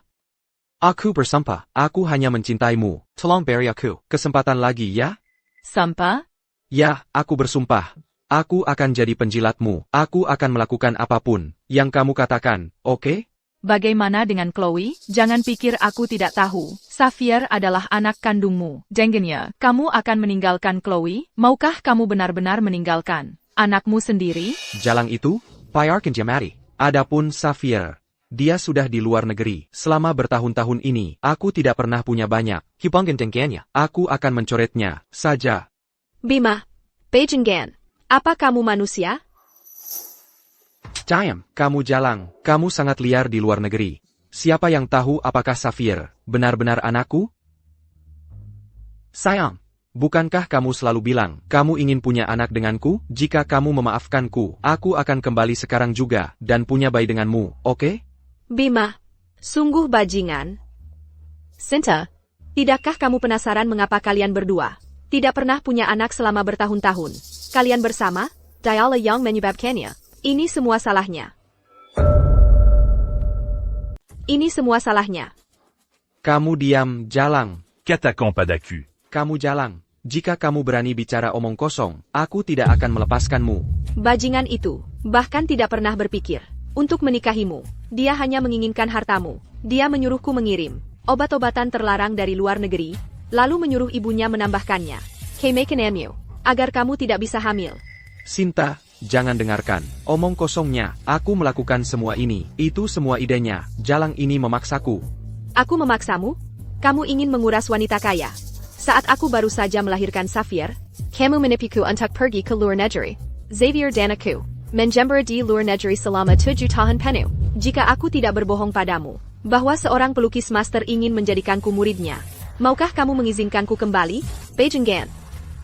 aku bersumpah, aku hanya mencintaimu. Tolong beri aku kesempatan lagi ya? Sampah? Ya, aku bersumpah. Aku akan jadi penjilatmu. Aku akan melakukan apapun yang kamu katakan, oke? Bagaimana dengan Chloe? Jangan pikir aku tidak tahu. Xavier adalah anak kandungmu. Dengannya, kamu akan meninggalkan Chloe? Maukah kamu benar-benar meninggalkan anakmu sendiri? Jalang itu, Bayarkan dia mati. Adapun Xavier, dia sudah di luar negeri. Selama bertahun-tahun ini, aku tidak pernah punya banyak. Hibangkan dengkiannya. Aku akan mencoretnya saja. Bima. Pejenggan. Apa kamu manusia? Diam, kamu jalang. Kamu sangat liar di luar negeri. Siapa yang tahu apakah Xavier benar-benar anakku? Sayang, bukankah kamu selalu bilang, kamu ingin punya anak denganku? Jika kamu memaafkanku, aku akan kembali sekarang juga, dan punya bayi denganmu, oke? Bima. Sungguh bajingan. Sinta. Tidakkah kamu penasaran mengapa kalian berdua tidak pernah punya anak selama bertahun-tahun? Kalian bersama, dialah yang menyebabkannya. Ini semua salahnya. Ini semua salahnya. Kamu diam, jalang. Qu'attaquant pas d'accu. Kamu jalang. Jika kamu berani bicara omong kosong, aku tidak akan melepaskanmu. Bajingan itu, bahkan tidak pernah berpikir untuk menikahimu. Dia hanya menginginkan hartamu. Dia menyuruhku mengirim obat-obatan terlarang dari luar negeri, lalu menyuruh ibunya menambahkannya. Kemekanamu, agar kamu tidak bisa hamil. Sinta, jangan dengarkan omong kosongnya. Aku melakukan semua ini. Itu semua idenya. Jalang ini memaksaku. Aku memaksamu? Kamu ingin menguras wanita kaya. Saat aku baru saja melahirkan Xavier, kamu menipuku untuk pergi ke luar negeri. Xavier dan aku menjember di luar negeri selama 7 tahun penuh. Jika aku tidak berbohong padamu bahwa seorang pelukis master ingin menjadikanku muridnya, maukah kamu mengizinkanku kembali? Pejenggan.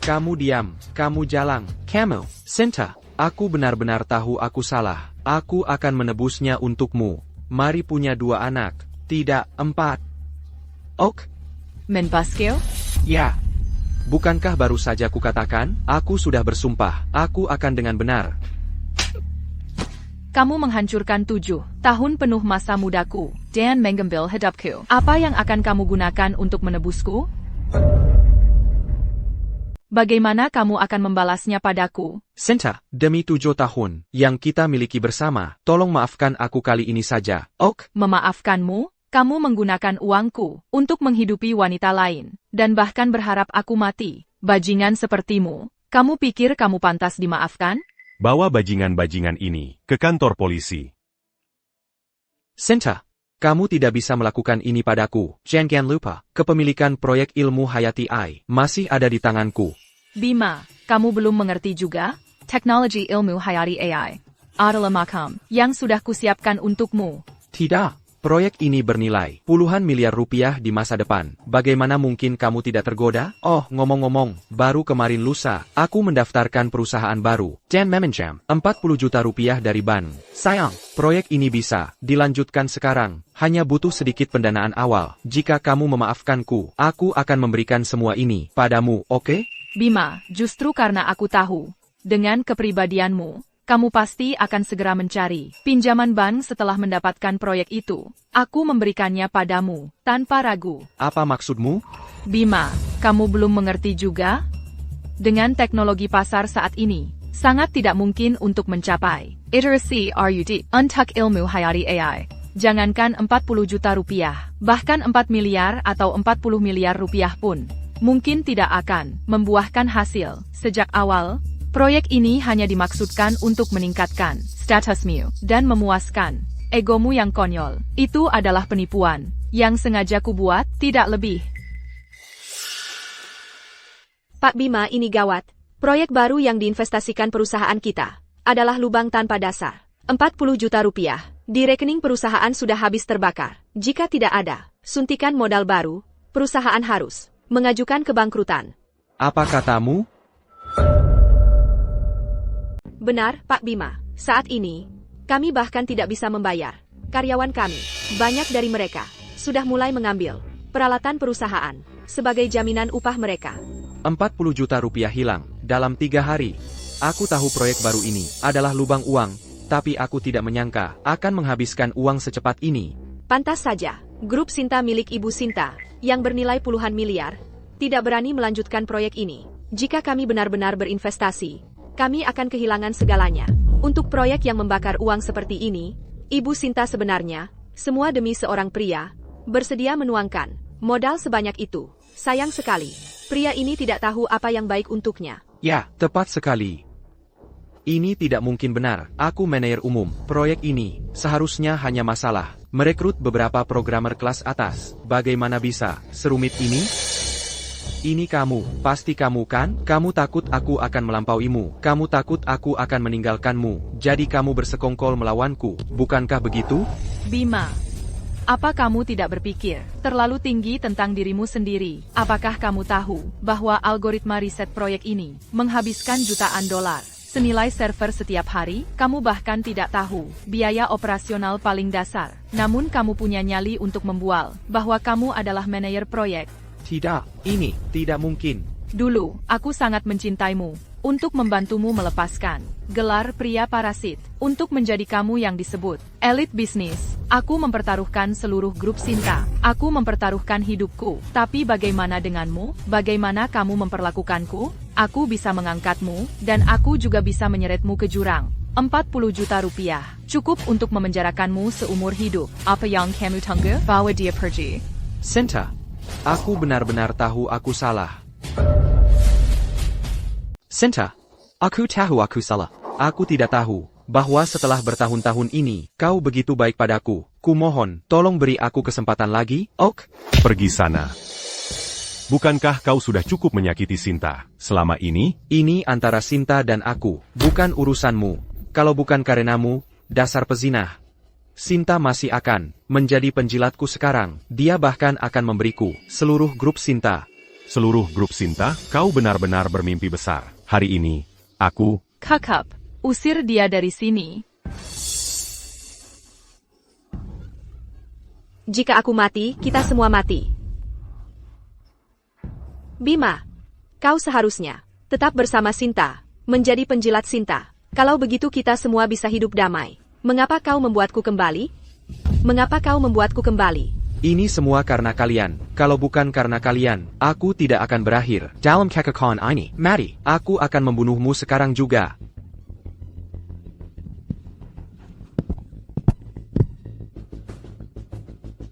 Kamu diam. Kamu jalang. Kamu, Sinta, aku benar-benar tahu aku salah. Aku akan menebusnya untukmu. Mari punya 2 anak. Tidak 4. Ok? Menpaskil? Ya. Bukankah baru saja kukatakan, aku sudah bersumpah, aku akan dengan benar. Kamu menghancurkan 7 tahun penuh masa mudaku, dan mengambil hidupku. Apa yang akan kamu gunakan untuk menebusku? Bagaimana kamu akan membalasnya padaku? Sinta, demi 7 tahun yang kita miliki bersama, tolong maafkan aku kali ini saja, ok? Memaafkanmu? Kamu menggunakan uangku untuk menghidupi wanita lain, dan bahkan berharap aku mati. Bajingan sepertimu, kamu pikir kamu pantas dimaafkan? Bawa bajingan-bajingan ini ke kantor polisi. Sinta, kamu tidak bisa melakukan ini padaku. Jangan lupa, kepemilikan proyek ilmu Hayati I masih ada di tanganku. Bima, kamu belum mengerti juga? Teknologi ilmu hayati AI adalah makam yang sudah kusiapkan untukmu. Tidak, proyek ini bernilai puluhan miliar rupiah di masa depan. Bagaimana mungkin kamu tidak tergoda? Oh, ngomong-ngomong, baru kemarin lusa, aku mendaftarkan perusahaan baru, Dan Memenjam, 40 juta rupiah dari bank. Sayang, proyek ini bisa dilanjutkan sekarang, hanya butuh sedikit pendanaan awal. Jika kamu memaafkanku, aku akan memberikan semua ini padamu, oke? Bima, justru karena aku tahu, dengan kepribadianmu, kamu pasti akan segera mencari pinjaman bank setelah mendapatkan proyek itu. Aku memberikannya padamu, tanpa ragu. Apa maksudmu? Bima, kamu belum mengerti juga? Dengan teknologi pasar saat ini, sangat tidak mungkin untuk mencapai iterasi RUD untuk ilmu hayati AI. Jangankan 40 juta rupiah, bahkan 4 miliar atau 40 miliar rupiah pun mungkin tidak akan membuahkan hasil. Sejak awal, proyek ini hanya dimaksudkan untuk meningkatkan statusmu dan memuaskan egomu yang konyol. Itu adalah penipuan yang sengaja kubuat, tidak lebih. Pak Bima, ini gawat. Proyek baru yang diinvestasikan perusahaan kita adalah lubang tanpa dasar. 40 juta rupiah di rekening perusahaan sudah habis terbakar. Jika tidak ada suntikan modal baru, perusahaan harus mengajukan kebangkrutan. Apa katamu? Benar, Pak Bima. Saat ini, kami bahkan tidak bisa membayar karyawan kami. Banyak dari mereka sudah mulai mengambil peralatan perusahaan sebagai jaminan upah mereka. 40 juta rupiah hilang dalam 3 hari. Aku tahu proyek baru ini adalah lubang uang, tapi aku tidak menyangka akan menghabiskan uang secepat ini. Pantas saja, grup Sinta milik Ibu Sinta, yang bernilai puluhan miliar, tidak berani melanjutkan proyek ini. Jika kami benar-benar berinvestasi, kami akan kehilangan segalanya. Untuk proyek yang membakar uang seperti ini, Ibu Sinta sebenarnya, semua demi seorang pria, bersedia menuangkan modal sebanyak itu. Sayang sekali, pria ini tidak tahu apa yang baik untuknya. Ya, tepat sekali. Ini tidak mungkin benar. Aku manajer umum. Proyek ini seharusnya hanya masalah merekrut beberapa programmer kelas atas. Bagaimana bisa serumit ini? Ini kamu, pasti kamu kan? Kamu takut aku akan melampauimu. Kamu takut aku akan meninggalkanmu. Jadi kamu bersekongkol melawanku, bukankah begitu? Bima, apa kamu tidak berpikir terlalu tinggi tentang dirimu sendiri? Apakah kamu tahu bahwa algoritma riset proyek ini menghabiskan jutaan dolar senilai server setiap hari? Kamu bahkan tidak tahu biaya operasional paling dasar. Namun kamu punya nyali untuk membual bahwa kamu adalah manajer proyek. Tidak, ini tidak mungkin. Dulu, aku sangat mencintaimu untuk membantumu melepaskan gelar pria parasit, untuk menjadi kamu yang disebut elit bisnis. Aku mempertaruhkan seluruh grup Sinta. Aku mempertaruhkan hidupku. Tapi bagaimana denganmu? Bagaimana kamu memperlakukanku? Aku bisa mengangkatmu, dan aku juga bisa menyeretmu ke jurang. 40 juta rupiah cukup untuk memenjarakanmu seumur hidup. Apa yang kamu tunggu? Bawa dia pergi. Sinta, aku benar-benar tahu aku salah. Sinta, aku tahu aku salah. Aku tidak tahu bahwa setelah bertahun-tahun ini, kau begitu baik padaku. Kumohon, tolong beri aku kesempatan lagi, ok? Pergi sana. Bukankah kau sudah cukup menyakiti Sinta selama ini? Ini antara Sinta dan aku, bukan urusanmu. Kalau bukan karenamu, dasar pezinah. Sinta masih akan menjadi penjilatku sekarang. Dia bahkan akan memberiku seluruh grup Sinta. Seluruh grup Sinta, kau benar-benar bermimpi besar. Hari ini, aku... Kakap, usir dia dari sini. Jika aku mati, kita semua mati. Bima, kau seharusnya tetap bersama Sinta, menjadi penjilat Sinta. Kalau begitu kita semua bisa hidup damai. Mengapa kau membuatku kembali? Mengapa kau membuatku kembali? Ini semua karena kalian. Kalau bukan karena kalian, aku tidak akan berakhir dalam kekacauan ini. Mari, aku akan membunuhmu sekarang juga.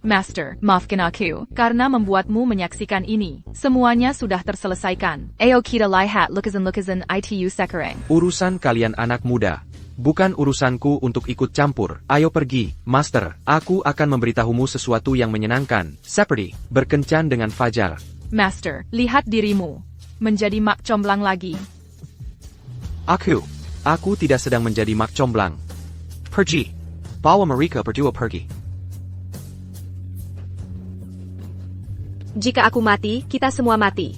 Master, maafkan aku, karena membuatmu menyaksikan ini. Semuanya sudah terselesaikan. Ayo kita lihat lukisan-lukisan itu sekarang. Urusan kalian anak muda. Bukan urusanku untuk ikut campur. Ayo pergi, Master. Aku akan memberitahumu sesuatu yang menyenangkan. Seperti berkencan dengan Fajar. Master, lihat dirimu. menjadi mak comblang lagi. Aku tidak sedang menjadi mak comblang. Pergi. Bawa mereka berdua pergi. Jika aku mati, kita semua mati.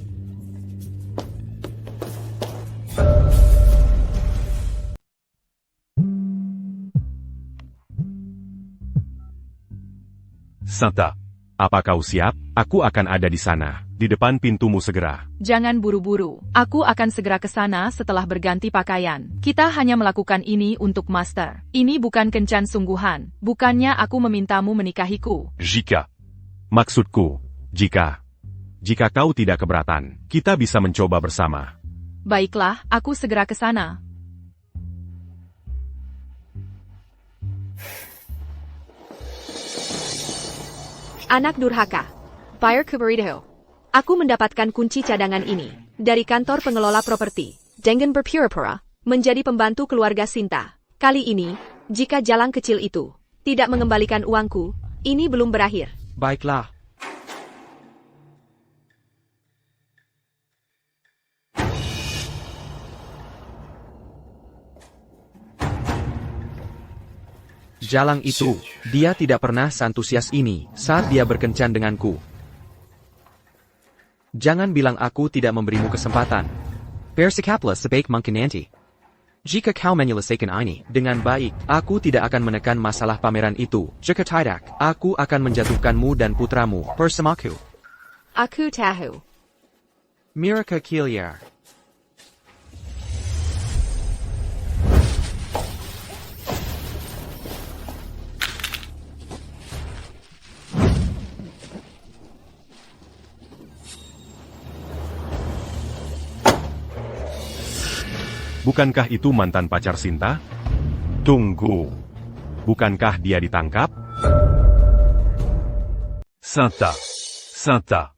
Santa. Apa kau siap? Aku akan ada di sana, di depan pintumu segera. Jangan buru-buru. Aku akan segera ke sana setelah berganti pakaian. Kita hanya melakukan ini untuk Master. Ini bukan kencan sungguhan. Bukannya aku memintamu menikahiku. Jika. Maksudku, jika kau tidak keberatan, kita bisa mencoba bersama. Baiklah, aku segera ke sana. Anak durhaka. Fire Kuburito. Aku mendapatkan kunci cadangan ini dari kantor pengelola properti. Dengan berpura-pura menjadi pembantu keluarga Sinta. Kali ini, jika jalan kecil itu tidak mengembalikan uangku, ini belum berakhir. Baiklah. Jalang itu, dia tidak pernah seantusias ini saat dia berkencan denganku. Jangan bilang aku tidak memberimu kesempatan. Bersikaplah sebaik mungkin nanti. Jika kau menyelesaikan ini dengan baik, aku tidak akan menekan masalah pameran itu. Jika tidak, aku akan menjatuhkanmu dan putramu bersamaku. Aku tahu. Miraka Kiliar. Bukankah itu mantan pacar Sinta? Tunggu. Bukankah dia ditangkap? Santa. Santa.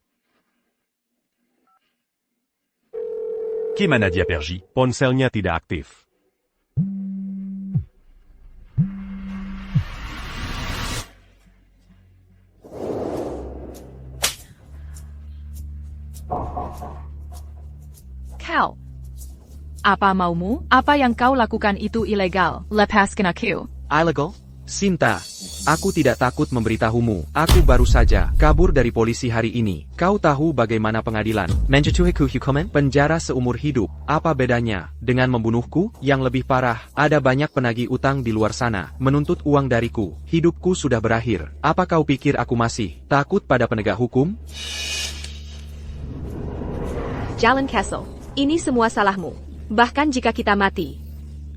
Qu'est Nadia Pergi? Ponselnya tidak aktif. Kau. Apa maumu? Apa yang kau lakukan itu ilegal. Lepaskan aku. Illegal? Sinta, aku tidak takut memberitahumu. Aku baru saja kabur dari polisi hari ini. Kau tahu bagaimana pengadilan menjatuhiku hukuman penjara seumur hidup. Apa bedanya dengan membunuhku? Yang lebih parah, ada banyak penagih utang di luar sana menuntut uang dariku. Hidupku sudah berakhir. Apa kau pikir aku masih takut pada penegak hukum? Jalan Castle. Ini semua salahmu. Bahkan jika kita mati,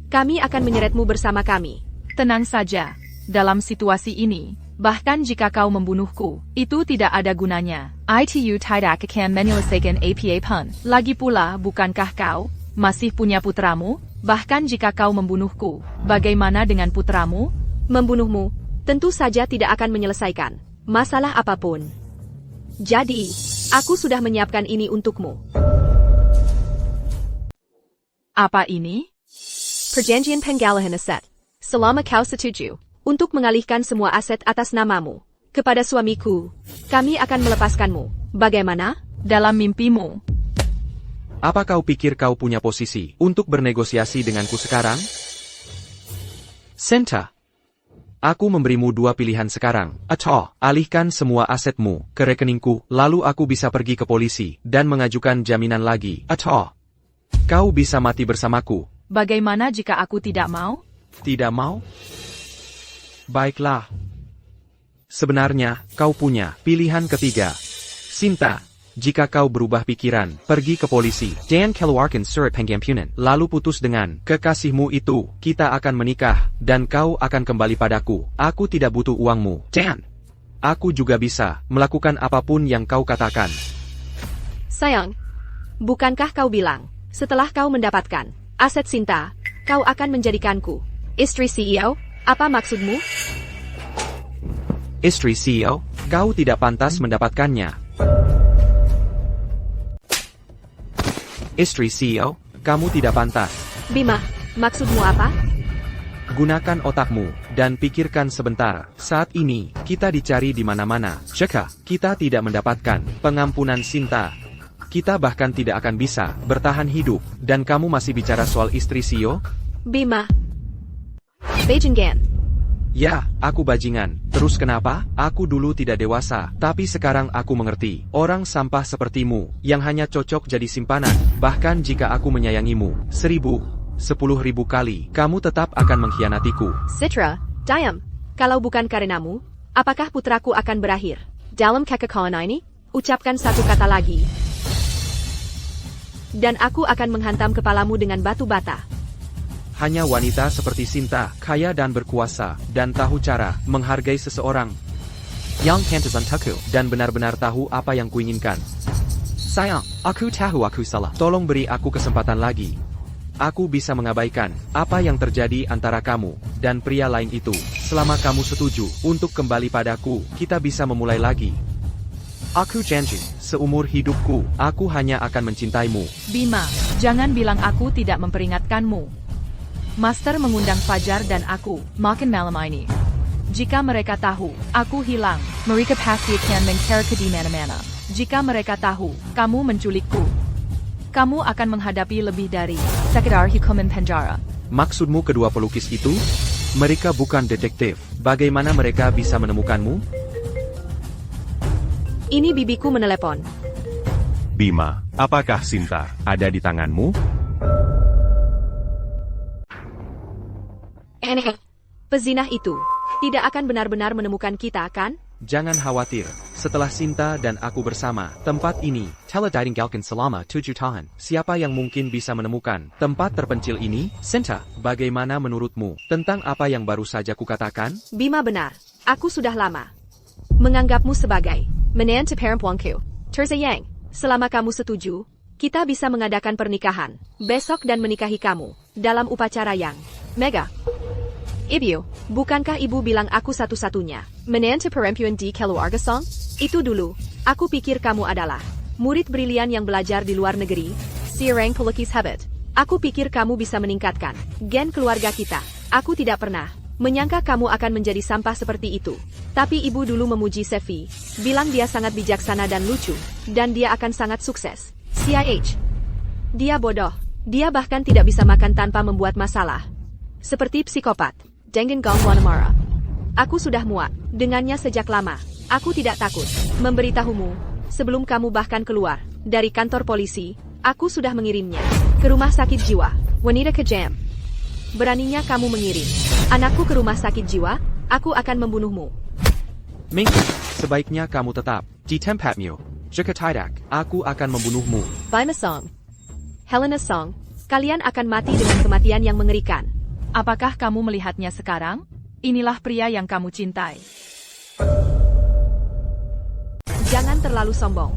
kami akan menyeretmu bersama kami. Tenang saja. Dalam situasi ini, bahkan jika kau membunuhku, itu tidak ada gunanya. Itu tidak akan menyelesaikan APA pun. Lagi pula, bukankah kau masih punya putramu? Bahkan jika kau membunuhku, bagaimana dengan putramu? Membunuhmu tentu saja tidak akan menyelesaikan masalah apapun. Jadi, aku sudah menyiapkan ini untukmu. Apa ini? Perjanjian Penggalahan Aset. Selama kau setuju untuk mengalihkan semua aset atas namamu kepada suamiku, kami akan melepaskanmu. Bagaimana? Dalam mimpimu. Apa kau pikir kau punya posisi untuk bernegosiasi denganku sekarang? Sinta, aku memberimu dua pilihan sekarang. Atau, alihkan semua asetmu ke rekeningku, lalu aku bisa pergi ke polisi dan mengajukan jaminan lagi. Atau, kau bisa mati bersamaku. Bagaimana jika aku tidak mau? Tidak mau? Baiklah. Sebenarnya, kau punya pilihan ketiga. Sinta, jika kau berubah pikiran, pergi ke polisi, dan keluarkan surat pengampunan, lalu putus dengan kekasihmu itu, kita akan menikah, dan kau akan kembali padaku. Aku tidak butuh uangmu, dan aku juga bisa melakukan apapun yang kau katakan. Sayang, bukankah kau bilang, setelah kau mendapatkan aset Sinta, kau akan menjadikanku istri CEO? Apa maksudmu? Istri CEO, kau tidak pantas mendapatkannya. Istri CEO, kamu tidak pantas. Bima, maksudmu apa? Gunakan otakmu, dan pikirkan sebentar. Saat ini, kita dicari di mana-mana. Jika kita tidak mendapatkan pengampunan Sinta, kita bahkan tidak akan bisa bertahan hidup. Dan kamu masih bicara soal istri Sio? Bima. Bajingan. Ya, aku bajingan. Terus kenapa? Aku dulu tidak dewasa, tapi sekarang aku mengerti. Orang sampah sepertimu, yang hanya cocok jadi simpanan. Bahkan jika aku menyayangimu, 1000, 10.000 kali, kamu tetap akan mengkhianatiku. Citra, diam. Kalau bukan karenamu, apakah putraku akan berakhir? Dalam kekekalan ini, ucapkan satu kata lagi. Dan aku akan menghantam kepalamu dengan batu bata. Hanya wanita seperti Sinta, kaya dan berkuasa, dan tahu cara menghargai seseorang. Yang pantas untukku, dan benar-benar tahu apa yang kuinginkan. Sayang, aku tahu aku salah. Tolong beri aku kesempatan lagi. Aku bisa mengabaikan apa yang terjadi antara kamu dan pria lain itu. Selama kamu setuju untuk kembali padaku, kita bisa memulai lagi. Aku janji, seumur hidupku, aku hanya akan mencintaimu. Bima, jangan bilang aku tidak memperingatkanmu. Master mengundang Fajar dan aku makan malam ini. Jika mereka tahu aku hilang, mereka pasti akan mencari di mana-mana. Jika mereka tahu kamu menculikku, kamu akan menghadapi lebih dari sekedar hukuman penjara. Maksudmu kedua pelukis itu? Mereka bukan detektif. Bagaimana mereka bisa menemukanmu? Ini bibiku menelepon. Bima, apakah Sinta ada di tanganmu? Pezinah itu tidak akan benar-benar menemukan kita, kan? Jangan khawatir, setelah Sinta dan aku bersama, tempat ini telah ditinggalkan selama 7 tahun. Siapa yang mungkin bisa menemukan tempat terpencil ini? Sinta, bagaimana menurutmu tentang apa yang baru saja kukatakan? Bima benar, aku sudah lama menganggapmu sebagai menantu perempuanku. Tersayang, selama kamu setuju, kita bisa mengadakan pernikahan besok dan menikahi kamu dalam upacara yang mega. Ibu, bukankah ibu bilang aku satu-satunya menantu perempuan di keluarga Song? Itu dulu, aku pikir kamu adalah murid brilian yang belajar di luar negeri, seorang pelukis hebat. Aku pikir kamu bisa meningkatkan gen keluarga kita. Aku tidak pernah menyangka kamu akan menjadi sampah seperti itu. Tapi ibu dulu memuji Sevi, bilang dia sangat bijaksana dan lucu, dan dia akan sangat sukses. CIH. Dia bodoh. Dia bahkan tidak bisa makan tanpa membuat masalah. Seperti psikopat. Dengan gangguan marah. Aku sudah muak dengannya sejak lama. Aku tidak takut memberitahumu. Sebelum kamu bahkan keluar dari kantor polisi, aku sudah mengirimnya ke rumah sakit jiwa. Wanita kejam. Beraninya kamu mengirim anakku ke rumah sakit jiwa? Aku akan membunuhmu. Minky, sebaiknya kamu tetap di tempatmu. Jika tidak, aku akan membunuhmu. Bima Song. Helena Song, kalian akan mati dengan kematian yang mengerikan. Apakah kamu melihatnya sekarang? Inilah pria yang kamu cintai. Jangan terlalu sombong.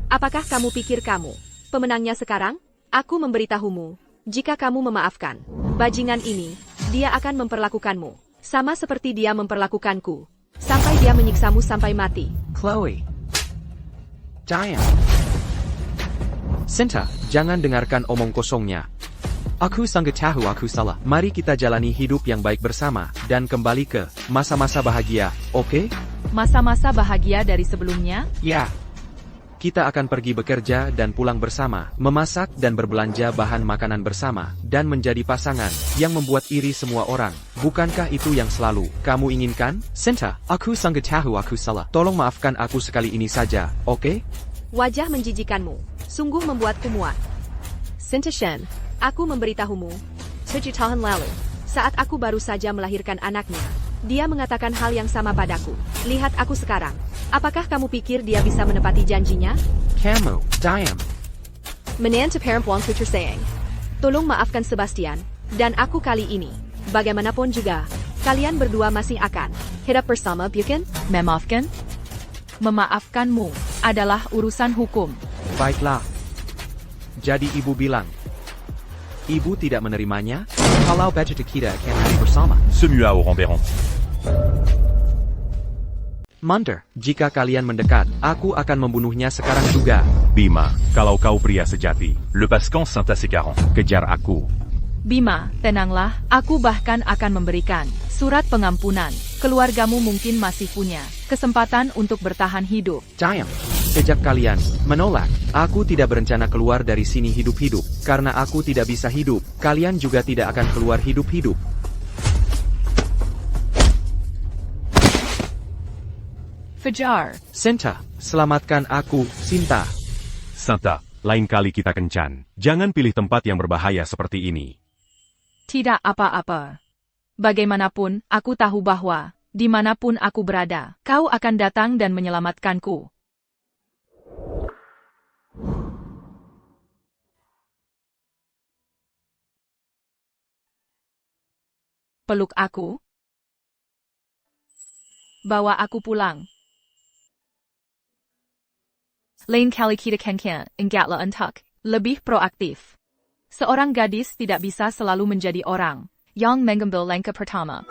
Apakah kamu pikir kamu pemenangnya sekarang? Aku memberitahumu, jika kamu memaafkan bajingan ini, dia akan memperlakukanmu sama seperti dia memperlakukanku, sampai dia menyiksamu sampai mati. Chloe. Diane. Sinta, jangan dengarkan omong kosongnya. Aku sangat tahu aku salah. Mari kita jalani hidup yang baik bersama, dan kembali ke masa-masa bahagia, oke? Masa-masa bahagia dari sebelumnya? Ya. Kita akan pergi bekerja dan pulang bersama, memasak dan berbelanja bahan makanan bersama, dan menjadi pasangan yang membuat iri semua orang. Bukankah itu yang selalu kamu inginkan? Sinta, aku sangat tahu aku salah. Tolong maafkan aku sekali ini saja, oke? Wajah menjijikanmu sungguh membuatku muak. Sinta Shen, aku memberitahumu, 7 tahun lalu, saat aku baru saja melahirkan anaknya, dia mengatakan hal yang sama padaku. Lihat aku sekarang. Apakah kamu pikir dia bisa menepati janjinya? Kamu, Diane. Menantu perempuanku tersayang. Tolong maafkan Sebastian, dan aku kali ini. Bagaimanapun juga, kalian berdua masih akan hidup bersama, bukan? Memaafkan? Memaafkanmu adalah urusan hukum. Baiklah. Jadi ibu bilang, ibu tidak menerimanya? Kalau begitu kita akan hari bersama. Semua au Ramberon. Munter, jika kalian mendekat, aku akan membunuhnya sekarang juga. Bima, kalau kau pria sejati, Le Pascan Saint-Assez-Caron. kejar aku. Bima, tenanglah, aku bahkan akan memberikan surat pengampunan. Keluargamu mungkin masih punya kesempatan untuk bertahan hidup. Diane. Sejak kalian menolak, aku tidak berencana keluar dari sini hidup-hidup. Karena aku tidak bisa hidup, kalian juga tidak akan keluar hidup-hidup. Fajar, Sinta, selamatkan aku, Sinta. Sinta, Lain kali kita kencan. Jangan pilih tempat yang berbahaya seperti ini. tidak apa-apa. Bagaimanapun, aku tahu bahwa, dimanapun aku berada, kau akan datang dan menyelamatkanku. Peluk aku. Bawa aku pulang. Lain kali kita kencan, enggaklah untuk lebih proaktif. Seorang gadis tidak bisa selalu menjadi orang yang mengambil langkah pertama.